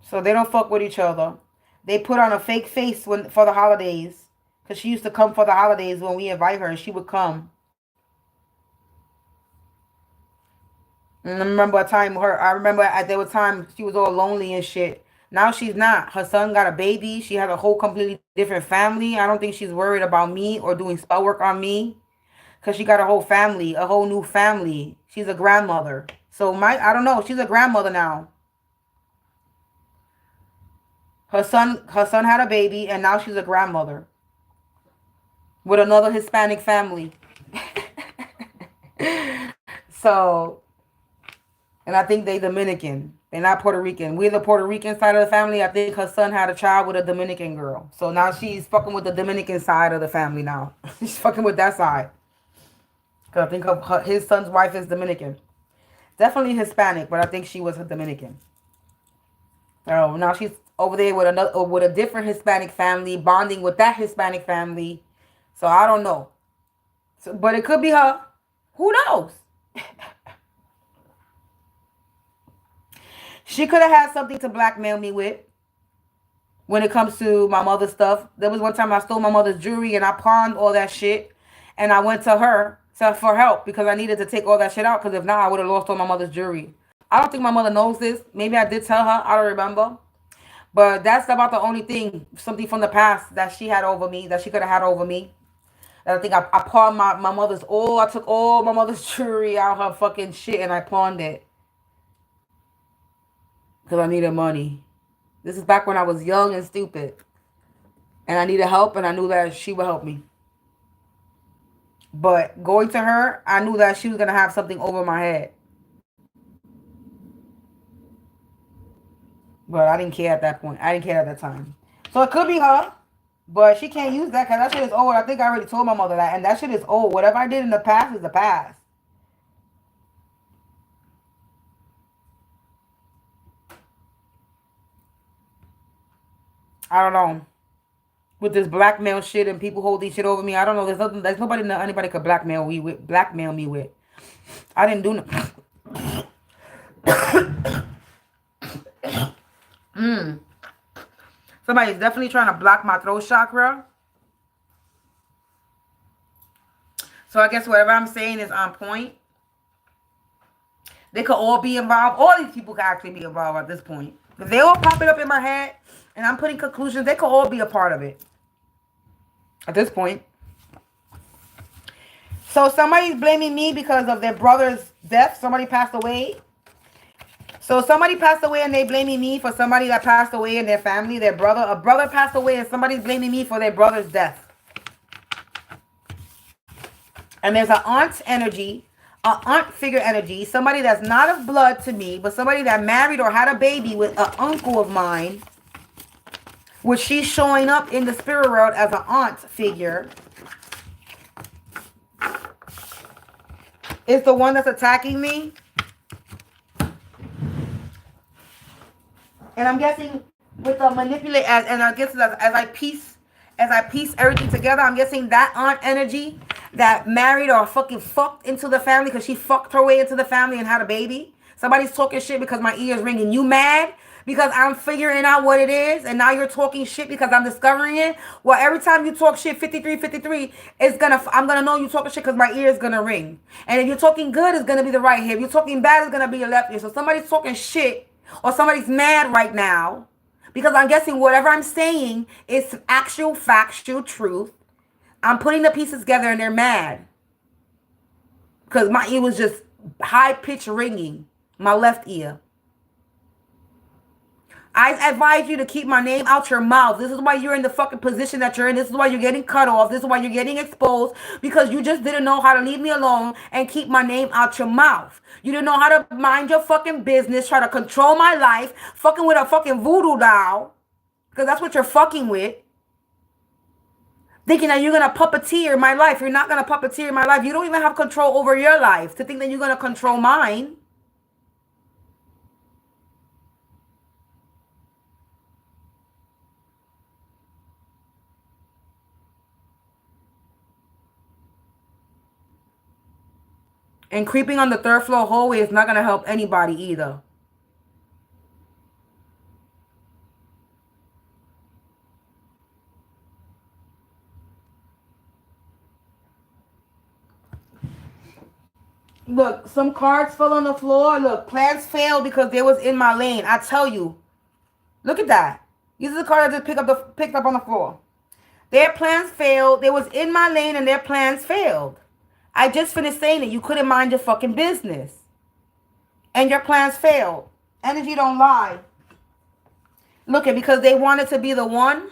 So they don't fuck with each other. They put on a fake face for the holidays. Because she used to come for the holidays when we invite her. And she would come. And I remember a time I remember there was time she was all lonely and shit. Now she's not. Her son got a baby. She has a whole completely different family. I don't think she's worried about me or doing spell work on me. Because she got a whole family, a whole new family. She's a grandmother. So I don't know. She's a grandmother now. Her son had a baby, and now she's a grandmother with another Hispanic family. So, and I think they Dominican. They're not Puerto Rican. We're the Puerto Rican side of the family. I think her son had a child with a Dominican girl. So now she's fucking with the Dominican side of the family now. She's fucking with that side. Because I think his son's wife is Dominican. Definitely Hispanic, but I think she was a Dominican. So now she's over there with with a different Hispanic family, bonding with that Hispanic family. So I don't know. So, but it could be her. Who knows? She could have had something to blackmail me with when it comes to my mother's stuff. There was one time I stole my mother's jewelry and I pawned all that shit. And I went to her for help because I needed to take all that shit out. Because if not, I would have lost all my mother's jewelry. I don't think my mother knows this. Maybe I did tell her. I don't remember. But that's about the only thing, something from the past that she had over me, that she could have had over me. And I think I pawned my mother's I took all my mother's jewelry out her fucking shit and I pawned it. Because I needed money. This is back when I was young and stupid. And I needed help and I knew that she would help me. But going to her, I knew that she was going to have something over my head. But I didn't care at that point. I didn't care at that time. So it could be her. But she can't use that because that shit is old. I think I already told my mother that. And that shit is old. Whatever I did in the past is the past. I don't know. With this blackmail shit and people holding shit over me, I don't know. There's nobody anybody could blackmail me with. I didn't do no. Somebody's definitely trying to block my throat chakra. So I guess whatever I'm saying is on point. They could all be involved. All these people could actually be involved at this point. If they all popping up in my head and I'm putting conclusions, they could all be a part of it. At this point. So somebody's blaming me because of their brother's death. Somebody passed away. So somebody passed away and they blaming me for somebody that passed away in their family. A brother passed away and somebody's blaming me for their brother's death. And there's an aunt energy, an aunt figure energy, somebody that's not of blood to me, but somebody that married or had a baby with an uncle of mine, which she's showing up in the spirit world as an aunt figure, is the one that's attacking me. And I'm guessing with the manipulate, and I guess as I piece everything together, I'm guessing that aunt energy that married or fucking fucked into the family because she fucked her way into the family and had a baby. Somebody's talking shit because my ear's ringing. You mad because I'm figuring out what it is, and now you're talking shit because I'm discovering it? Well, every time you talk shit, 53, I'm gonna know you talking shit because my ear is gonna ring. And if you're talking good, it's gonna be the right ear. If you're talking bad, it's gonna be your left ear. So somebody's talking shit or somebody's mad right now because I'm guessing whatever I'm saying is actual factual truth. I'm putting the pieces together and they're mad because my ear was just high-pitched ringing, my left ear. I advise you to keep my name out your mouth. This is why you're in the fucking position that you're in. This is why you're getting cut off. This is why you're getting exposed, because you just didn't know how to leave me alone and keep my name out your mouth. You didn't know how to mind your fucking business, try to control my life, fucking with a fucking voodoo doll, because that's what you're fucking with. Thinking that you're going to puppeteer my life. You're not going to puppeteer my life. You don't even have control over your life to think that you're going to control mine. And creeping on the third floor hallway is not going to help anybody either. Look, some cards fell on the floor. Look, plans failed because they was in my lane. I tell you. Look at that. These are the cards I just picked up on the floor. Their plans failed. They was in my lane and their plans failed. I just finished saying it. You couldn't mind your fucking business. And your plans failed. Energy don't lie. Look at, because they wanted to be the one.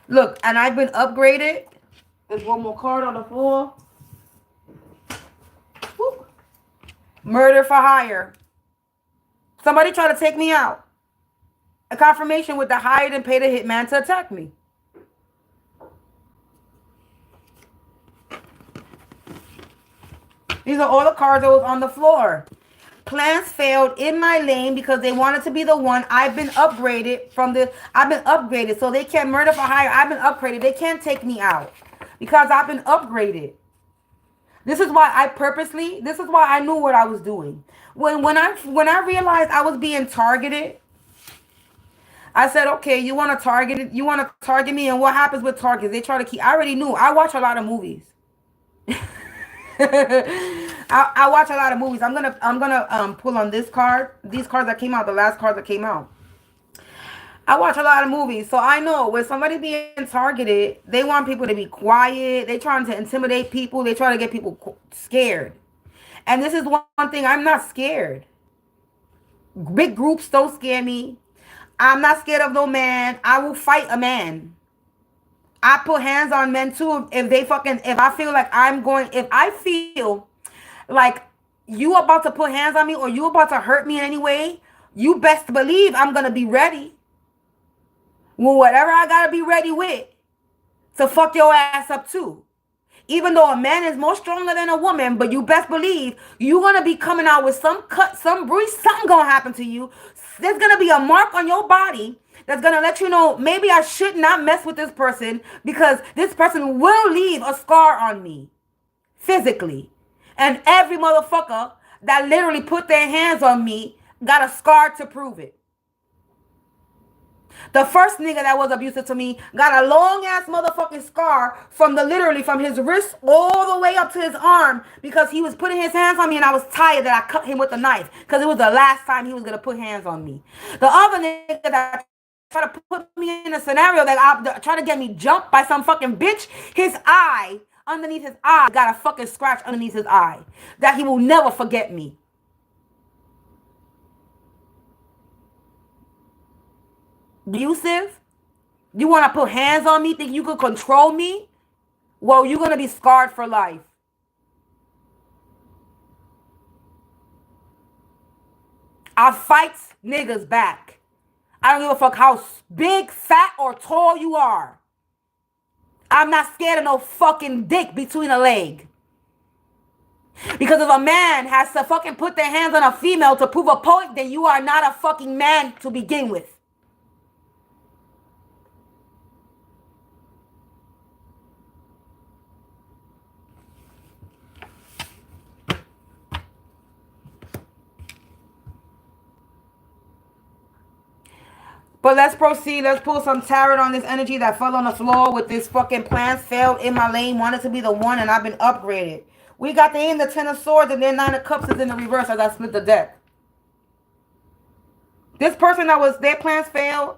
Look, and I've been upgraded. There's one more card on the floor. Woo. Murder for hire. Somebody tried to take me out. A confirmation with the hired and paid a hitman to attack me. These are all the cards that was on the floor. Plans failed in my lane because they wanted to be the one. I've been upgraded from the... I've been upgraded, so they can't murder for hire. I've been upgraded. They can't take me out because I've been upgraded. This is why I purposely... This is why I knew what I was doing. When I realized I was being targeted, I said, okay, you want to target me, and what happens with targets? They try to keep... I already knew. I watch a lot of movies. I watch a lot of movies. I'm gonna pull on this card. These cards that came out, the last cards that came out. I watch a lot of movies, so I know when somebody being targeted, they want people to be quiet. They trying to intimidate people. They try to get people scared. And this is one thing, I'm not scared. Big groups don't scare me. I'm not scared of no man. I will fight a man. I put hands on men too if I feel like if I feel like you about to put hands on me or you about to hurt me in any way, you best believe I'm going to be ready. Well, whatever I got to be ready with to fuck your ass up too. Even though a man is more stronger than a woman, but you best believe you're going to be coming out with some cut, some bruise, something going to happen to you. There's going to be a mark on your body that's going to let you know, maybe I should not mess with this person because this person will leave a scar on me physically. And every motherfucker that literally put their hands on me got a scar to prove it. The first nigga that was abusive to me got a long ass motherfucking scar from his wrist all the way up to his arm because he was putting his hands on me and I was tired that I cut him with a knife because it was the last time he was going to put hands on me. The other nigga that try to put me in a scenario that try to get me jumped by some fucking bitch, his eye, underneath his eye, got a fucking scratch underneath his eye that he will never forget me. Abusive? You want to put hands on me, think you could control me? Well, you're going to be scarred for life. I fight niggas back. I don't give a fuck how big, fat, or tall you are. I'm not scared of no fucking dick between a leg. Because if a man has to fucking put their hands on a female to prove a point, then you are not a fucking man to begin with. But let's proceed. Let's pull some tarot on this energy that fell on the floor with this fucking plans failed in my lane. Wanted to be the one and I've been upgraded. We got the 10 of swords and then 9 of cups is in the reverse as I split the deck. This person their plans failed.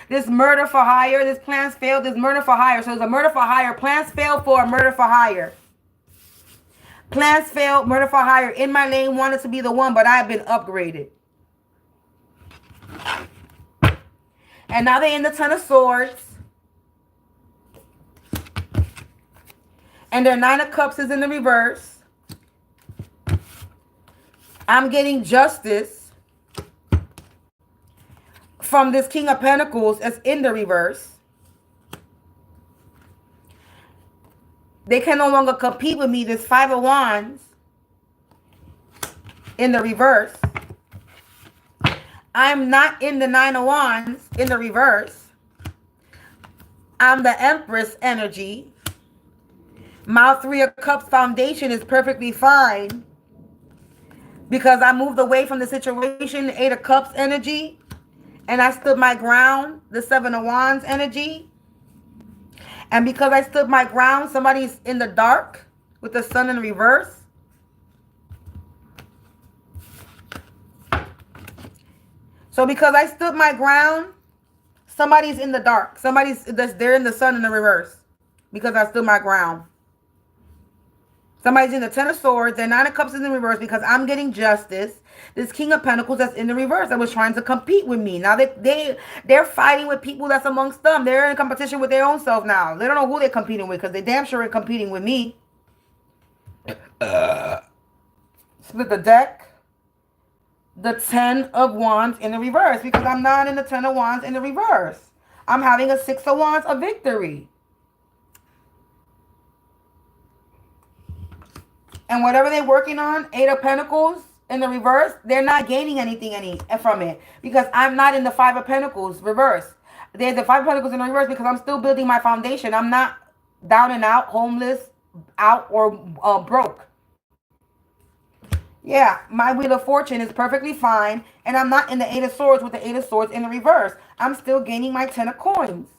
This murder for hire. This plans failed. This murder for hire. So there's a murder for hire. Plans failed for a murder for hire. Plans failed. Murder for hire. In my lane. Wanted to be the one but I've been upgraded. And now they're in the 10 of swords. And their 9 of cups is in the reverse. I'm getting justice from this King of Pentacles as in the reverse. They can no longer compete with me. This 5 of Wands in the reverse. I'm not in the 9 of Wands in the reverse. I'm the Empress energy. My 3 of Cups foundation is perfectly fine because I moved away from the situation, 8 of Cups energy, and I stood my ground, the 7 of Wands energy. And because I stood my ground, somebody's in the dark with the sun in reverse. So because I stood my ground, somebody's in the dark. They're in the sun in the reverse. Because I stood my ground. Somebody's in the Ten of Swords. Their Nine of Cups is in reverse because I'm getting justice. This King of Pentacles that's in the reverse that was trying to compete with me. Now they're fighting with people that's amongst them. They're in competition with their own self now. They don't know who they're competing with because they damn sure are competing with me. Split the deck. The Ten of Wands in the reverse because I'm not in the Ten of Wands in the reverse. I'm having a Six of Wands of victory. And whatever they're working on, Eight of Pentacles in the reverse, they're not gaining anything from it because I'm not in the Five of Pentacles reverse. There's the Five of Pentacles in the reverse because I'm still building my foundation. I'm not down and out, homeless, out, or broke. Yeah, my Wheel of Fortune is perfectly fine, and I'm not in the Eight of Swords with the Eight of Swords in the reverse. I'm still gaining my Ten of Coins.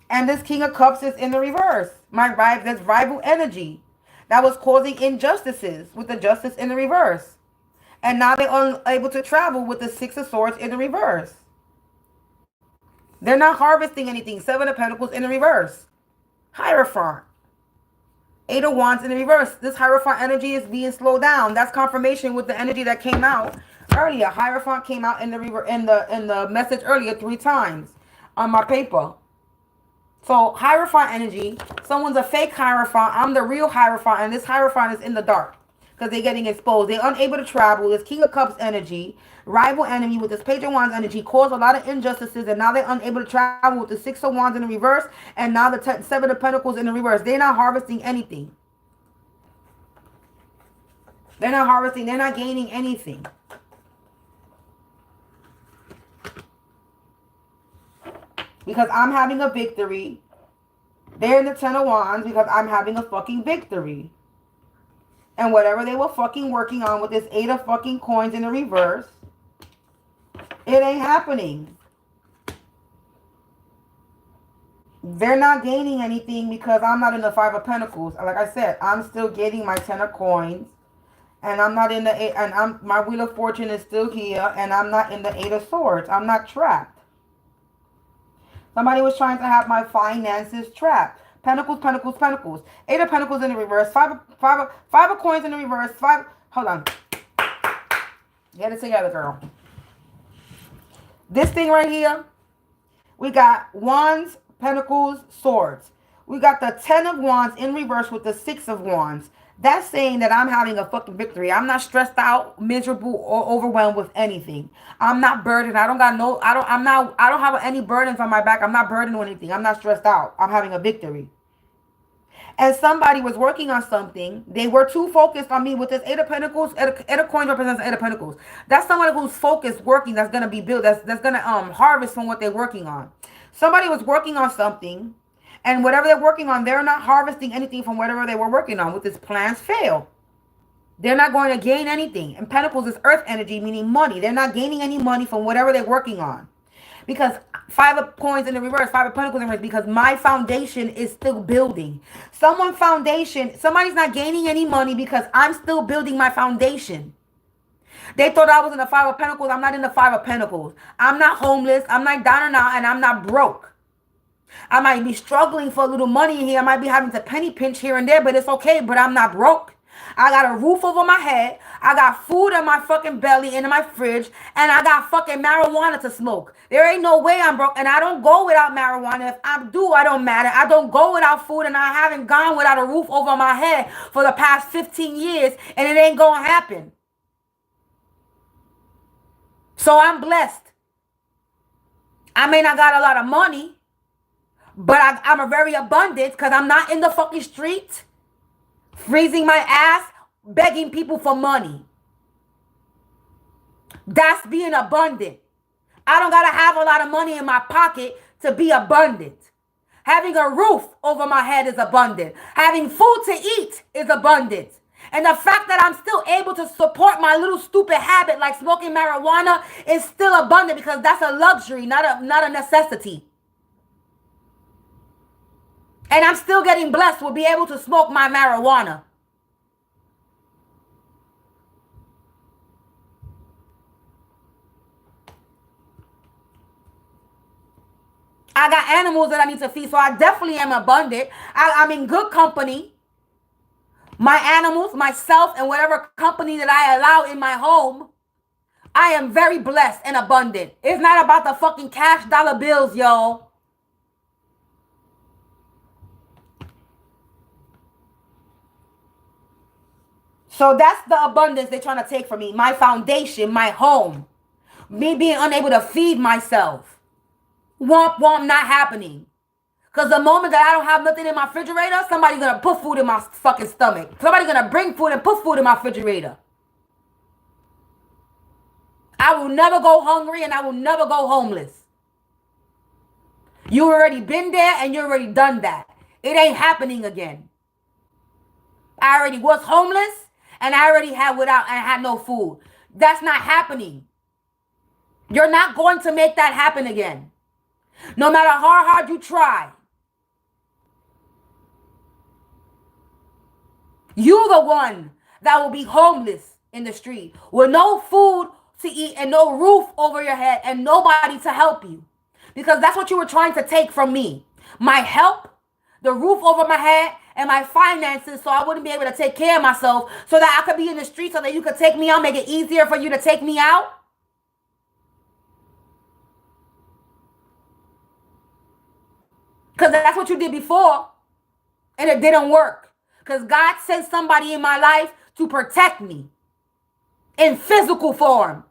And this King of Cups is in the reverse. This rival energy that was causing injustices with the Justice in the reverse. And now they're unable to travel with the Six of Swords in the reverse. They're not harvesting anything. Seven of Pentacles in the reverse. Hierophant. Eight of Wands in the reverse. This Hierophant energy is being slowed down. That's confirmation with the energy that came out earlier. Hierophant came out in the message earlier 3 times on my paper. So Hierophant energy, someone's a fake Hierophant. I'm the real Hierophant, and this Hierophant is in the dark because they're getting exposed. They're unable to travel. This King of Cups energy, rival enemy with this Page of Wands energy caused a lot of injustices, and now they're unable to travel with the Six of Wands in the reverse, and now the Seven of Pentacles in the reverse. They're not harvesting anything. They're not harvesting. They're not gaining anything. Because I'm having a victory. They're in the Ten of Wands because I'm having a fucking victory. And whatever they were fucking working on with this Eight of fucking Coins in the reverse, it ain't happening. They're not gaining anything because I'm not in the Five of Pentacles. Like I said, I'm still getting my Ten of Coins. And I'm not in the Eight, and my Wheel of Fortune is still here, and I'm not in the Eight of Swords. I'm not trapped. Somebody was trying to have my finances trapped. Pentacles, Pentacles, Pentacles. Eight of Pentacles in the reverse. Five of Coins in the reverse. Hold on. Get it together, girl. This thing right here, we got Wands, Pentacles, Swords. We got the Ten of Wands in reverse with the Six of Wands. That's saying that I'm having a fucking victory. I'm not stressed out, miserable, or overwhelmed with anything. I'm not burdened. I don't have any burdens on my back. I'm not burdened with anything. I'm not stressed out. I'm having a victory. And somebody was working on something. They were too focused on me with this Eight of Pentacles. Eight of Coins represents Eight of Pentacles. That's somebody who's focused, working, that's going to be built, that's going to harvest from what they're working on. Somebody was working on something. And whatever they're working on, they're not harvesting anything from whatever they were working on. With this plans fail. They're not going to gain anything. And Pentacles is earth energy, meaning money. They're not gaining any money from whatever they're working on. Because Five of Coins in the reverse, Five of Pentacles in the reverse, because my foundation is still building. Somebody's not gaining any money because I'm still building my foundation. They thought I was in the Five of Pentacles. I'm not in the Five of Pentacles. I'm not homeless. I'm not down and out, and I'm not broke. I might be struggling for a little money in here. I might be having to penny pinch here and there, but it's okay. But I'm not broke. I got a roof over my head. I got food in my fucking belly and in my fridge. And I got fucking marijuana to smoke. There ain't no way I'm broke. And I don't go without marijuana. If I do, I don't matter. I don't go without food. And I haven't gone without a roof over my head for the past 15 years. And it ain't going to happen. So I'm blessed. I may not got a lot of money. But I'm a very abundant because I'm not in the fucking street freezing my ass, begging people for money. That's being abundant. I don't got to have a lot of money in my pocket to be abundant. Having a roof over my head is abundant. Having food to eat is abundant. And the fact that I'm still able to support my little stupid habit like smoking marijuana is still abundant because that's a luxury, not a necessity. And I'm still getting blessed with being able to smoke my marijuana. I got animals that I need to feed, so I definitely am abundant. I'm in good company. My animals, myself, and whatever company that I allow in my home, I am very blessed and abundant. It's not about the fucking cash dollar bills, yo. So that's the abundance they're trying to take from me. My foundation, my home. Me being unable to feed myself. Womp womp not happening. Because the moment that I don't have nothing in my refrigerator, somebody's going to put food in my fucking stomach. Somebody's going to bring food and put food in my refrigerator. I will never go hungry and I will never go homeless. You already been there and you already done that. It ain't happening again. I already was homeless and I already had without and had no food. That's not happening. You're not going to make that happen again. No matter how hard you try. You the one that will be homeless in the street with no food to eat and no roof over your head and nobody to help you. Because that's what you were trying to take from me. My help, the roof over my head, and my finances so I wouldn't be able to take care of myself so that I could be in the street so that you could take me out, make it easier for you to take me out. Because that's what you did before and it didn't work. Because God sent somebody in my life to protect me in physical form.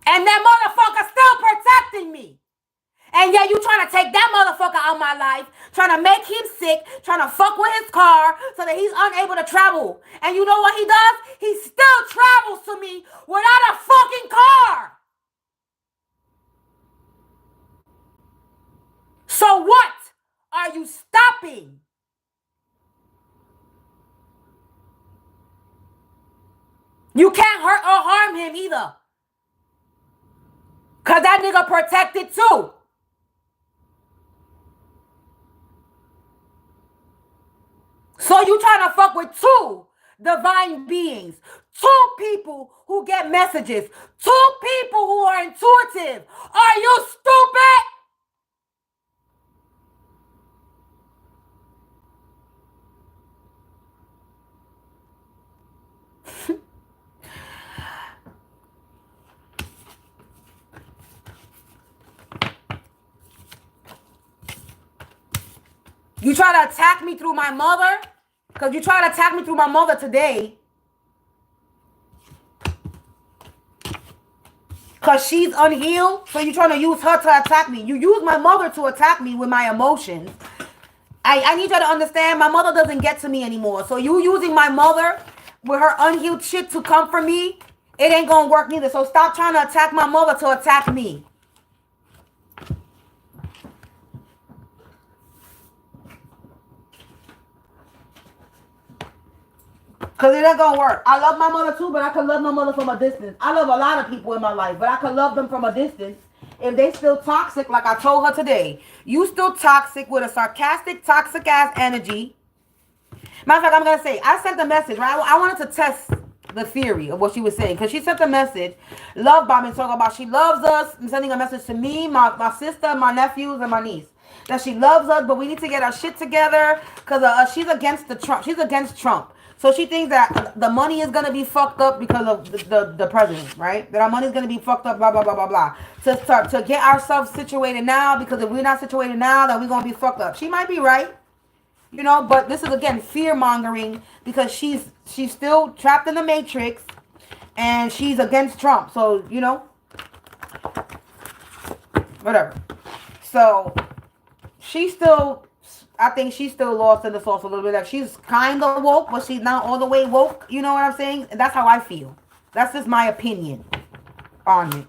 And that motherfucker still protecting me. And yeah, you trying to take that motherfucker out of my life, trying to make him sick, trying to fuck with his car so that he's unable to travel. And you know what he does? He still travels to me without a fucking car. So what are you stopping? You can't hurt or harm him either. Because that nigga protected too. So you trying to fuck with two divine beings, two people who get messages, two people who are intuitive. Are you stupid? You try to attack me through my mother? Because you try to attack me through my mother today. Because she's unhealed. So you're trying to use her to attack me. You use my mother to attack me with my emotions. I need you to understand my mother doesn't get to me anymore. So you using my mother with her unhealed shit to come for me, it ain't going to work neither. So stop trying to attack my mother to attack me. Because it ain't going to work. I love my mother too, but I can love my mother from a distance. I love a lot of people in my life, but I can love them from a distance. If they still toxic, like I told her today, you still toxic with a sarcastic, toxic ass energy. Matter of fact, I'm going to say, I sent a message, right? I wanted to test the theory of what she was saying. Because she sent a message, love bombing, talking about she loves us, and sending a message to me, my sister, my nephews, and my niece. That she loves us, but we need to get our shit together because she's against the Trump. She's against Trump. So she thinks that the money is going to be fucked up because of the president, right? That our money is going to be fucked up, blah, blah, blah, blah, blah. To get ourselves situated now, because if we're not situated now, then we're going to be fucked up. She might be right, you know, but this is, again, fear-mongering because she's still trapped in the matrix and she's against Trump. So, you know, whatever. So I think she's still lost in the sauce a little bit. Like she's kind of woke, but she's not all the way woke. You know what I'm saying? That's how I feel. That's just my opinion on it.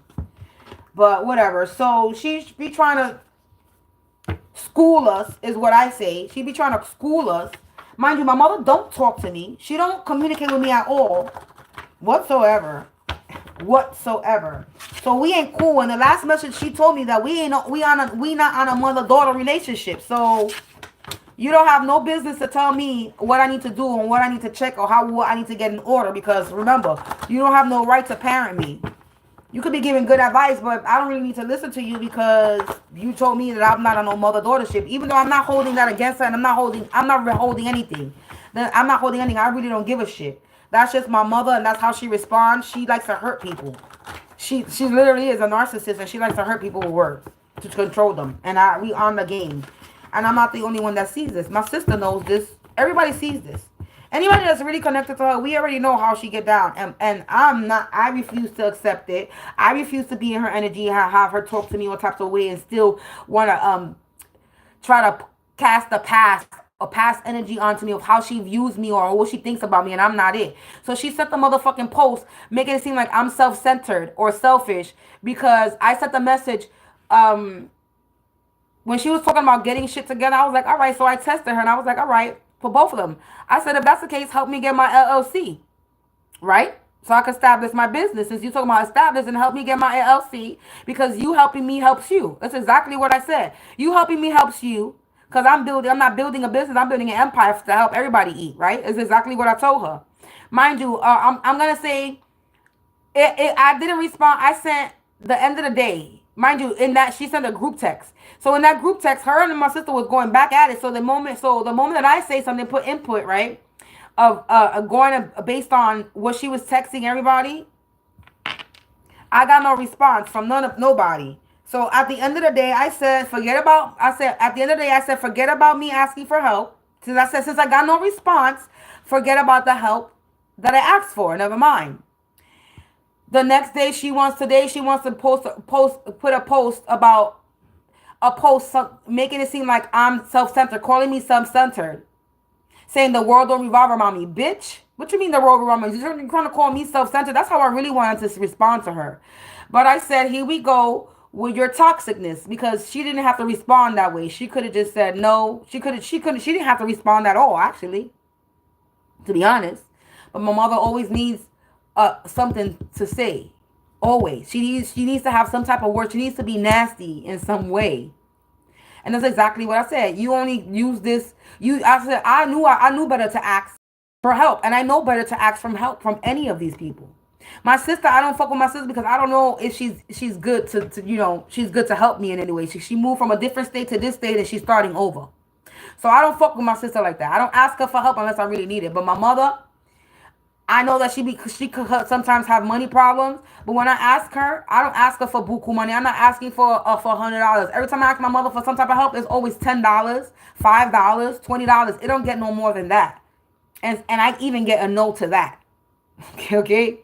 But whatever. So she be trying to school us, is what I say. She be trying to school us. Mind you, my mother don't talk to me. She don't communicate with me at all, whatsoever. So we ain't cool. And the last message she told me that we not on a mother-daughter relationship. So You don't have no business to tell me what I need to do and what I need to check or what I need to get in order, because remember, you don't have no right to parent me. You could be giving good advice, but I don't really need to listen to you because you told me that I'm not on no mother-daughtership. Even though I'm not holding that against her, and I'm not holding anything. Then I'm not holding anything. I really don't give a shit. That's just my mother, and that's how she responds. She likes to hurt people. She literally is a narcissist, and she likes to hurt people with words to control them. And we on the game, and I'm not the only one that sees this. My sister knows this. Everybody sees this. Anybody that's really connected to her, we already know how she get down. And I refuse to accept it. I refuse to be in her energy, have her talk to me all types of way, and still want to try to cast the past or past energy onto me of how she views me or what she thinks about me, and I'm not it. So she sent the motherfucking post making it seem like I'm self-centered or selfish because I sent the message when she was talking about getting shit together. I was like, all right. So I tested her and I was like, all right, for both of them. I said, if that's the case, help me get my LLC, right? So I can establish my business. Since you talking about establish, and help me get my LLC, because you helping me helps you. That's exactly what I said. You helping me helps you, because I'm not building a business. I'm building an empire to help everybody eat, right? It's exactly what I told her. Mind you, I'm going to say, I didn't respond. I sent the end of the day. Mind you, in that she sent a group text. So in that group text, her and my sister was going back at it. So the moment that I say something, put input, right, of based on what she was texting everybody, I got no response from nobody. So at the end of the day, I said forget about me asking for help. Since I got no response, forget about the help that I asked for. Never mind. The next day she wants to put a post about making it seem like I'm self-centered, calling me self-centered, saying the world don't revolve around me. Bitch, what you mean the world revolves around me? You're trying to call me self-centered? That's how I really wanted to respond to her. But I said, here we go with your toxicness, because she didn't have to respond that way. She could have just said no. She didn't have to respond at all, actually, to be honest. But my mother always needs something to say. Always. She needs to have some type of word. She needs to be nasty in some way. And that's exactly what I said. You only use this. I said I knew better to ask for help. And I know better to ask for help from any of these people. My sister, I don't fuck with my sister because I don't know if she's good to she's good to help me in any way. She moved from a different state to this state and she's starting over. So I don't fuck with my sister like that. I don't ask her for help unless I really need it. But my mother, I know that she could sometimes have money problems, but when I ask her, I don't ask her for buku money. I'm not asking for $100. Every time I ask my mother for some type of help, it's always $10, $5, $20. It don't get no more than that, and I even get a no to that. Okay,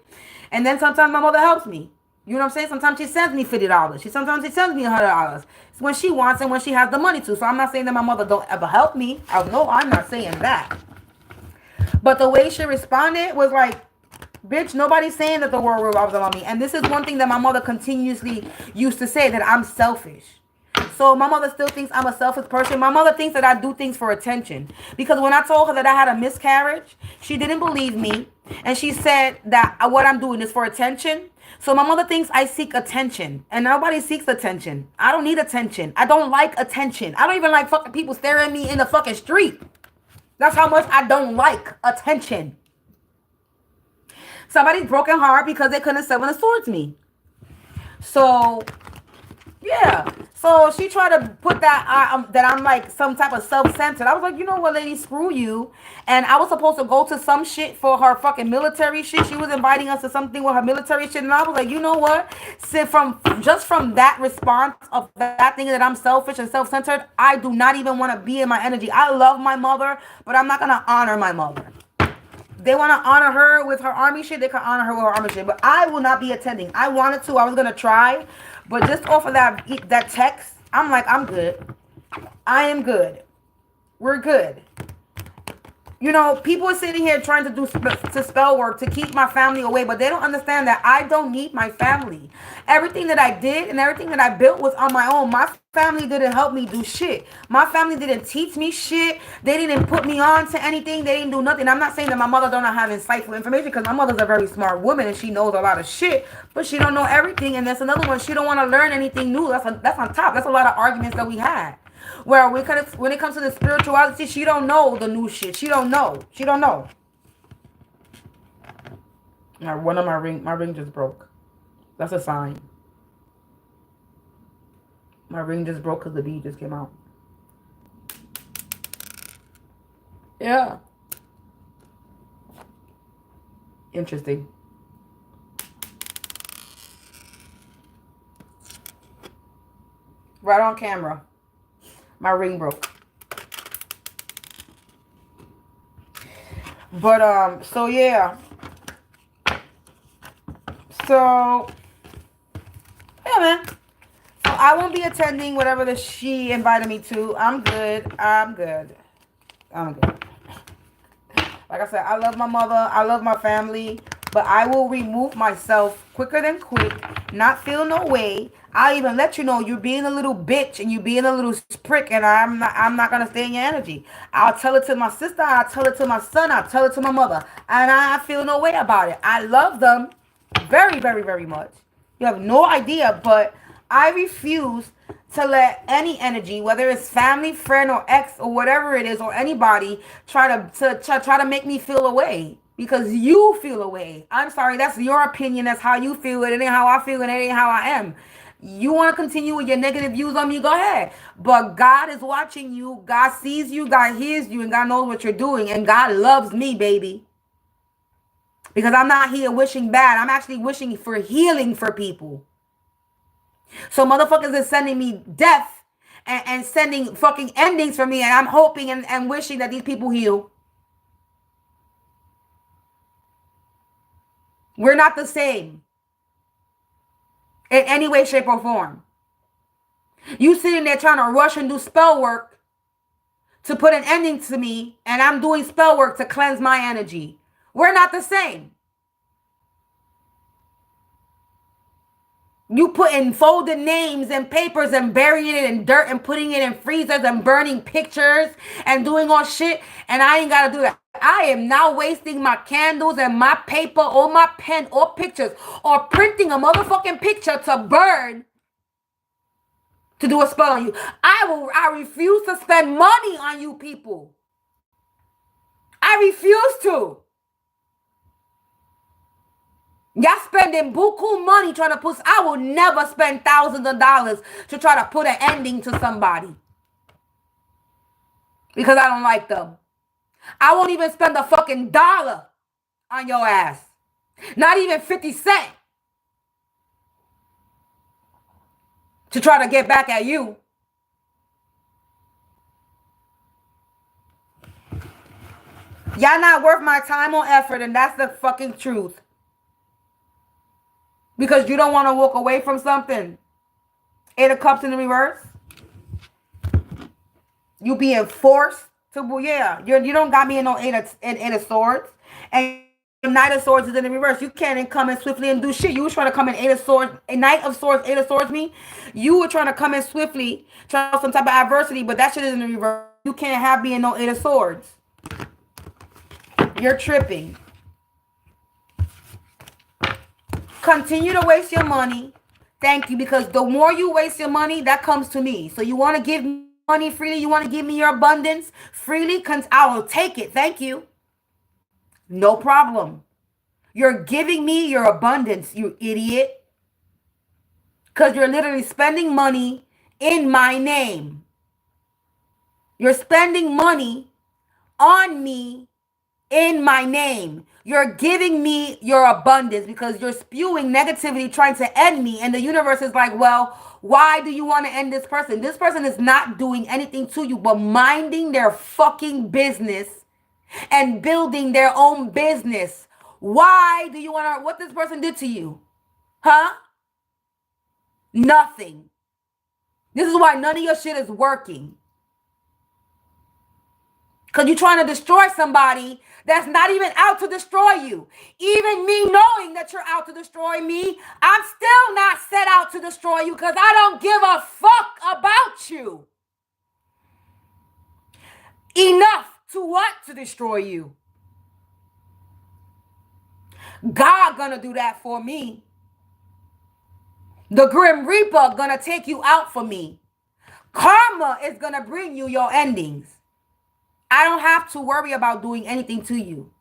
and then sometimes my mother helps me. You know what I'm saying? Sometimes she sends me $50. Sometimes she sends me $100. It's when she wants and when she has the money to. So I'm not saying that my mother don't ever help me. No, I'm not saying that. But the way she responded was like, bitch, nobody's saying that the world revolves around me. And this is one thing that my mother continuously used to say, that I'm selfish. So my mother still thinks I'm a selfish person. My mother thinks that I do things for attention. Because when I told her that I had a miscarriage, she didn't believe me. And she said that what I'm doing is for attention. So my mother thinks I seek attention. And nobody seeks attention. I don't need attention. I don't like attention. I don't even like fucking people staring at me in the fucking street. That's how much I don't like attention. Somebody's broken heart because they couldn't summon a sword to me. So, yeah. So she tried to put that that I'm like some type of self-centered. I was like, you know what, lady, screw you. And I was supposed to go to some shit for her fucking military shit. She was inviting us to something with her military shit. And I was like, you know what? So from that response of that thing that I'm selfish and self-centered, I do not even want to be in my energy. I love my mother, but I'm not going to honor my mother. They want to honor her with her army shit. They can honor her with her army shit. But I will not be attending. I wanted to. I was going to try. But just off of that text, I'm like, I'm good. I am good. We're good. You know, people are sitting here trying to do spell work to keep my family away, but they don't understand that I don't need my family. Everything that I did and everything that I built was on my own. My family didn't help me do shit. My family didn't teach me shit. They didn't put me on to anything. They didn't do nothing. I'm not saying that my mother don't have insightful information, because my mother's a very smart woman and she knows a lot of shit, but she don't know everything. And that's another one. She don't want to learn anything new. That's on top. That's a lot of arguments that we had. Where when it comes to the spirituality, she don't know the new shit. She don't know. She don't know. One of my ring just broke. That's a sign. My ring just broke because the bead just came out. Yeah. Interesting. Right on camera. My ring broke. But, so yeah. So, yeah, man. So I won't be attending whatever she invited me to. I'm good. I'm good. I'm good. Like I said, I love my mother. I love my family. But I will remove myself quicker than quick. Not feel no way. I'll even let you know you're being a little bitch and you being a little prick, and I'm not gonna stay in your energy. I'll tell it to my sister, I'll tell it to my son, I'll tell it to my mother. And I feel no way about it. I love them very, very, very much. You have no idea, but I refuse to let any energy, whether it's family, friend, or ex, or whatever it is, or anybody, try to make me feel away. Because you feel away. I'm sorry, that's your opinion. That's how you feel. It ain't how I feel, and it ain't how I am. You want to continue with your negative views on me, go ahead. But God is watching you. God sees you. God hears you. And God knows what you're doing. And God loves me, baby. Because I'm not here wishing bad. I'm actually wishing for healing for people. So motherfuckers is sending me death and sending fucking endings for me. And I'm hoping and wishing that these people heal. We're not the same. In any way, shape, or form. You sitting there trying to rush and do spell work to put an ending to me, and I'm doing spell work to cleanse my energy. We're not the same. You putting folded names and papers and burying it in dirt and putting it in freezers and burning pictures and doing all shit, and I ain't got to do that. I am now wasting my candles and my paper or my pen or pictures or printing a motherfucking picture to burn to do a spell on you. I refuse to spend money on you people. I refuse to. Y'all spending buku money trying to put... I will never spend thousands of dollars to try to put an ending to somebody. Because I don't like them. I won't even spend a fucking dollar on your ass. Not even 50 cents. To try to get back at you. Y'all not worth my time or effort, and that's the fucking truth. Because you don't want to walk away from something. 8 of Cups in the reverse. You being forced to, yeah. You don't got me in no eight of Swords. And Knight of Swords is in the reverse. You can't come in swiftly and do shit. You were trying to come in 8 of Swords. A Knight of Swords, 8 of Swords me. You were trying to come in swiftly, trying to some type of adversity, but that shit is in the reverse. You can't have me in no 8 of Swords. You're tripping. Continue to waste your money. Thank you. Because the more you waste your money, that comes to me. So you want to give me money freely? You want to give me your abundance freely? I will take it. Thank you. No problem. You're giving me your abundance, you idiot. Because you're literally spending money in my name. You're spending money on me in my name. You're giving me your abundance because you're spewing negativity, trying to end me. And the universe is like, well, why do you want to end this person? This person is not doing anything to you but minding their fucking business and building their own business. Why do you want to... What this person did to you? Huh? Nothing. This is why none of your shit is working. Because you're trying to destroy somebody that's not even out to destroy you. Even me knowing that you're out to destroy me, I'm still not set out to destroy you because I don't give a fuck about you. Enough to what? To destroy you. God gonna do that for me. The Grim Reaper gonna take you out for me. Karma is going to bring you your endings. I don't have to worry about doing anything to you.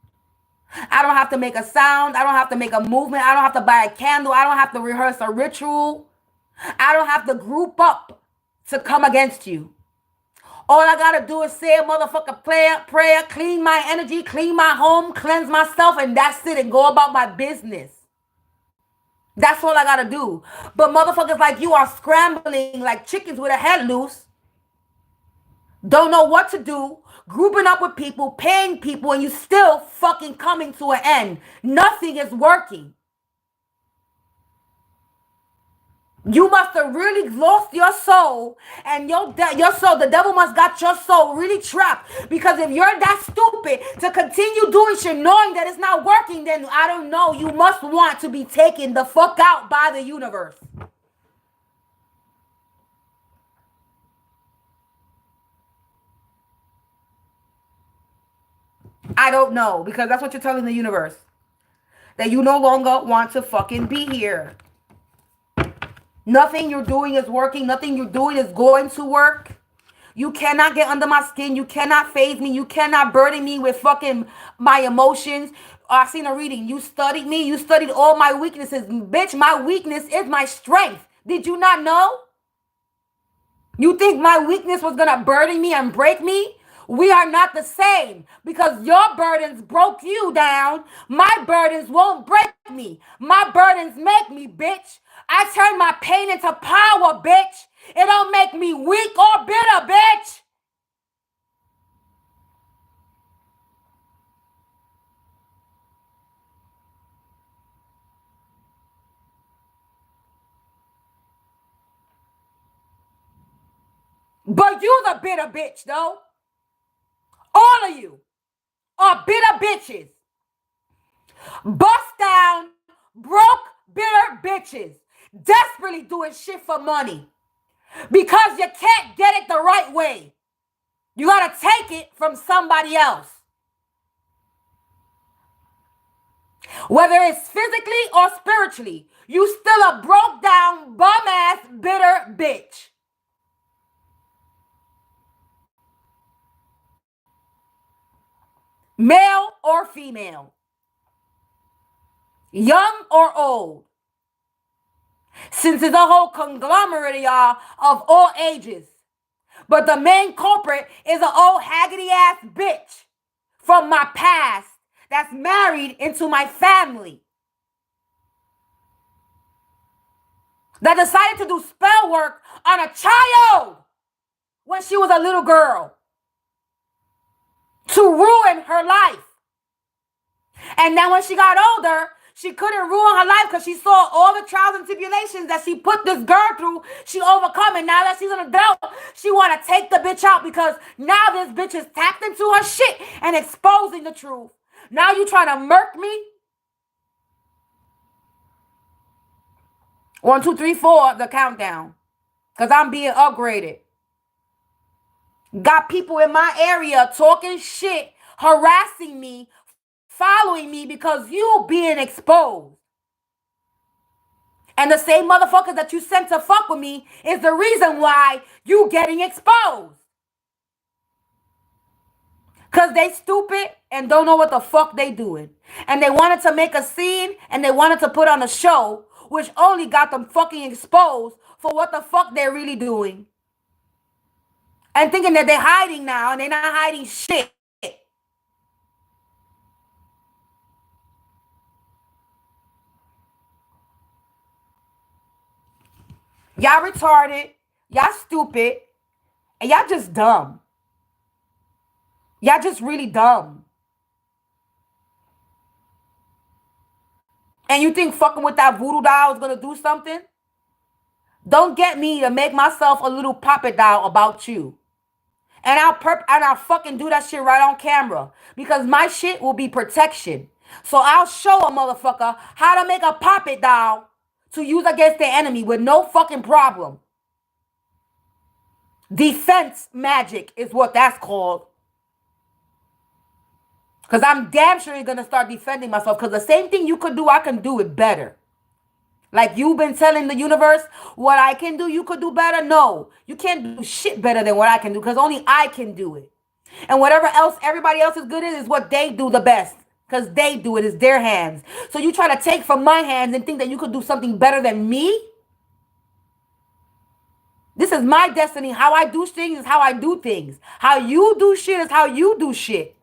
I don't have to make a sound. I don't have to make a movement. I don't have to buy a candle. I don't have to rehearse a ritual. I don't have to group up to come against you. All I gotta do is say a motherfucking prayer, clean my energy, clean my home, cleanse myself, and that's it, and go about my business. That's all I gotta do. But motherfuckers like you are scrambling like chickens with a head loose. Don't know what to do, grouping up with people, paying people, and you still fucking coming to an end. Nothing is working. You must have really lost your soul, and your soul, the devil must got your soul really trapped. Because if you're that stupid to continue doing shit knowing that it's not working, then I don't know, you must want to be taken the fuck out by the universe. I don't know, because that's what you're telling the universe. That you no longer want to fucking be here. Nothing you're doing is working. Nothing you're doing is going to work. You cannot get under my skin. You cannot phase me. You cannot burden me with fucking my emotions. I seen a reading. You studied me. You studied all my weaknesses. Bitch, my weakness is my strength. Did you not know? You think my weakness was going to burden me and break me? We are not the same, because your burdens broke you down. My burdens won't break me. My burdens make me, bitch. I turn my pain into power, bitch. It don't make me weak or bitter, bitch. But you the bitter bitch, though. All of you are bitter bitches. Bust down, broke, bitter bitches. Desperately doing shit for money. Because you can't get it the right way. You gotta take it from somebody else. Whether it's physically or spiritually, you still a broke down, bum ass, bitter bitch. Male or female. Young or old. Since it's a whole conglomerate of y'all of all ages. But the main culprit is an old haggerty ass bitch from my past that's married into my family. That decided to do spell work on a child when she was a little girl to ruin her life. And then when she got older, she couldn't ruin her life because she saw all the trials and tribulations that she put this girl through. She overcome, and now that she's an adult, she want to take the bitch out because now this bitch is tapped into her shit and exposing the truth. Now you trying to murk me? 1, 2, 3, 4, the countdown. Because I'm being upgraded. Got people in my area talking shit, harassing me, following me because you being exposed. And the same motherfuckers that you sent to fuck with me is the reason why you getting exposed. Because they stupid and don't know what the fuck they doing. And they wanted to make a scene and they wanted to put on a show, which only got them fucking exposed for what the fuck they're really doing. And thinking that they're hiding now and they're not hiding shit. Y'all retarded, y'all stupid, and y'all just dumb. Y'all just really dumb. And you think fucking with that voodoo doll is gonna do something? Don't get me to make myself a little puppet doll about you. And I'll fucking do that shit right on camera. Because my shit will be protection. So I'll show a motherfucker how to make a puppet doll to use against the enemy with no fucking problem. Defense magic is what that's called. Because I'm damn sure going to start defending myself. Because the same thing you could do, I can do it better. Like you've been telling the universe what I can do, you could do better. No, you can't do shit better than what I can do because only I can do it. And whatever else everybody else is good at is what they do the best because they do it. It's their hands. So you try to take from my hands and think that you could do something better than me? This is my destiny. How I do things is how I do things. How you do shit is how you do shit.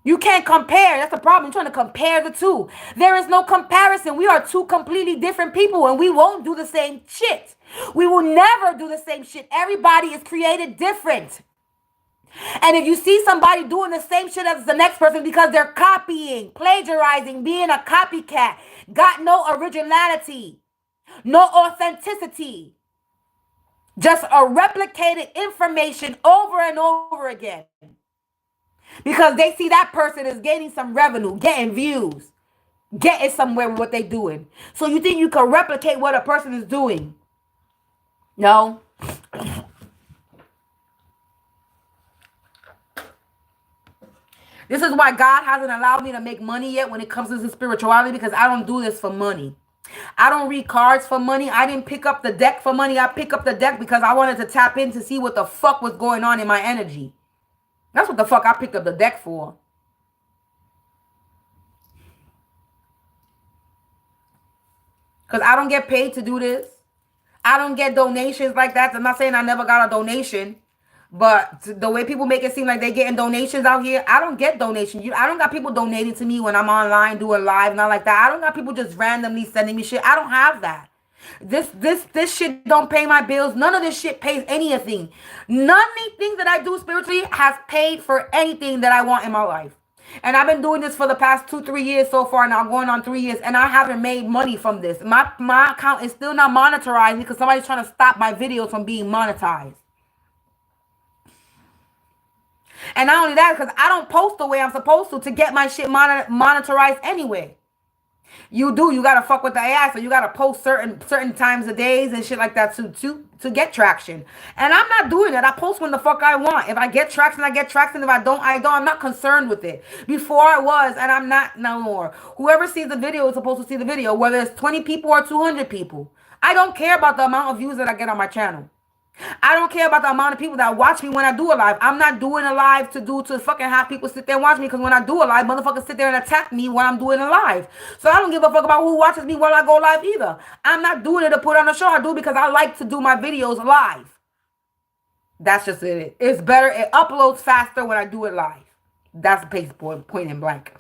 You can't compare. That's the problem. You're trying to compare the two. There is no comparison. We are two completely different people and we won't do the same shit. We will never do the same shit. Everybody is created different. And if you see somebody doing the same shit as the next person because they're copying, plagiarizing, being a copycat, got no originality, no authenticity, just a replicated information over and over again. Because they see that person is gaining some revenue, getting views, getting somewhere with what they're doing. So you think you can replicate what a person is doing? No. This is why God hasn't allowed me to make money yet when it comes to spirituality, because I don't do this for money. I don't read cards for money. I didn't pick up the deck for money. I pick up the deck because I wanted to tap in to see what the fuck was going on in my energy. That's what the fuck I picked up the deck for. Because I don't get paid to do this. I don't get donations like that. I'm not saying I never got a donation. But the way people make it seem like they're getting donations out here, I don't get donations. I don't got people donating to me when I'm online doing live, not like that. I don't got people just randomly sending me shit. I don't have that. This shit don't pay my bills. None of this shit pays anything. Nothing that I do spiritually has paid for anything that I want in my life. And I've been doing this for the past 2-3 years so far now, going on 3 years, and I haven't made money from this. My account is still not monetized because somebody's trying to stop my videos from being monetized. And not only that, because I don't post the way I'm supposed to get my shit monetized anyway. You gotta fuck with the AI, so you gotta post certain times of days and shit like that to get traction. And I'm not doing it. I post when the fuck I want. If I get traction, I get traction. If I don't, I don't. I'm not concerned with it. Before I was, and I'm not no more. Whoever sees the video is supposed to see the video, whether it's 20 people or 200 people. I don't care about the amount of views that I get on my channel. I don't care about the amount of people that watch me when I do a live. I'm not doing a live to fucking have people sit there and watch me, because when I do a live, motherfuckers sit there and attack me when I'm doing a live. So I don't give a fuck about who watches me while I go live either. I'm not doing it to put on a show. I do it because I like to do my videos live. That's just it. It's better. It uploads faster when I do it live. That's the point in blank.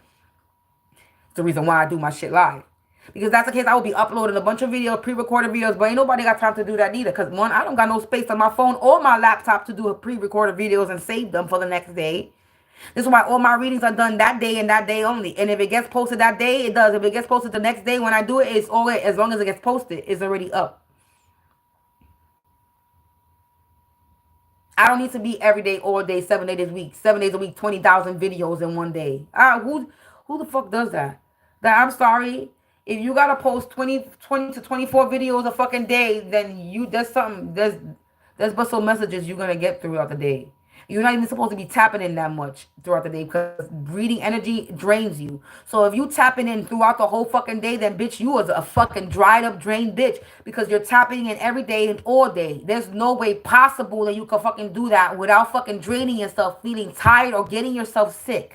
It's the reason why I do my shit live. Because that's the case, I will be uploading a bunch of videos, pre-recorded videos, but ain't nobody got time to do that either. Because one, I don't got no space on my phone or my laptop to do a pre-recorded videos and save them for the next day. This is why all my readings are done that day and that day only. And if it gets posted that day, it does. If it gets posted the next day when I do it, it's always, as long as it gets posted, it's already up. I don't need to be every day, all day, 7 days a week, 7 days a week, 20,000 videos in one day. Who the fuck does that? I'm sorry. If you gotta post 20 to 24 videos a fucking day, then there's but some messages you're gonna get throughout the day. You're not even supposed to be tapping in that much throughout the day, because reading energy drains you. So if you tapping in throughout the whole fucking day, then bitch, you is a fucking dried up, drained bitch, because you're tapping in every day and all day. There's no way possible that you can fucking do that without fucking draining yourself, feeling tired, or getting yourself sick.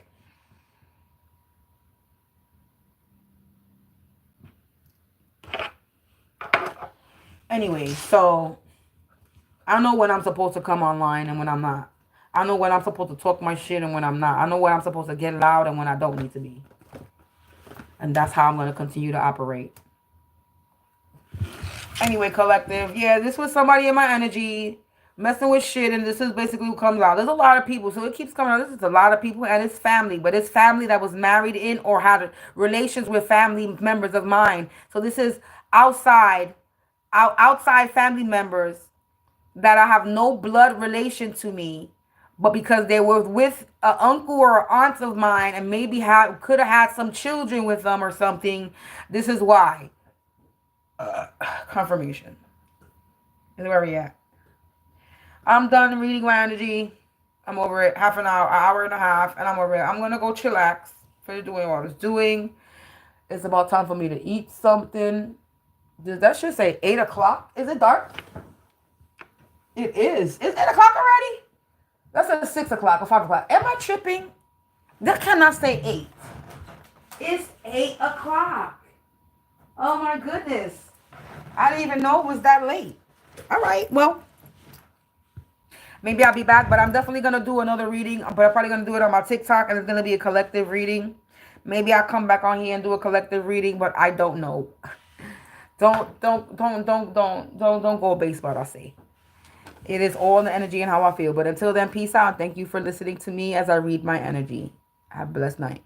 Anyway, so I know when I'm supposed to come online and when I'm not. I know when I'm supposed to talk my shit and when I'm not. I know when I'm supposed to get loud and when I don't need to be. And that's how I'm going to continue to operate. Anyway, collective. Yeah, this was somebody in my energy messing with shit, and this is basically what comes out. There's a lot of people, so it keeps coming out. This is a lot of people, and it's family. But it's family that was married in or had relations with family members of mine. So this is outside family members that I have no blood relation to me, but because they were with an uncle or an aunt of mine and maybe could have had some children with them or something. This is why. Confirmation. Is where we at. I'm done reading my energy. I'm over it. Half an hour and a half, and I'm over it. I'm gonna go chillax for doing what I was doing. It's about time for me to eat something. Does that should say 8 o'clock? Is it dark? It is. It's 8 o'clock already? That's at 6 o'clock or 5 o'clock. Am I tripping? That cannot say 8. It's 8 o'clock. Oh my goodness. I didn't even know it was that late. All right, well, maybe I'll be back, but I'm definitely going to do another reading. But I'm probably going to do it on my TikTok, and it's going to be a collective reading. Maybe I'll come back on here and do a collective reading, but I don't know. Don't go based what I say. It is all in the energy and how I feel. But until then, peace out. Thank you for listening to me as I read my energy. Have a blessed night.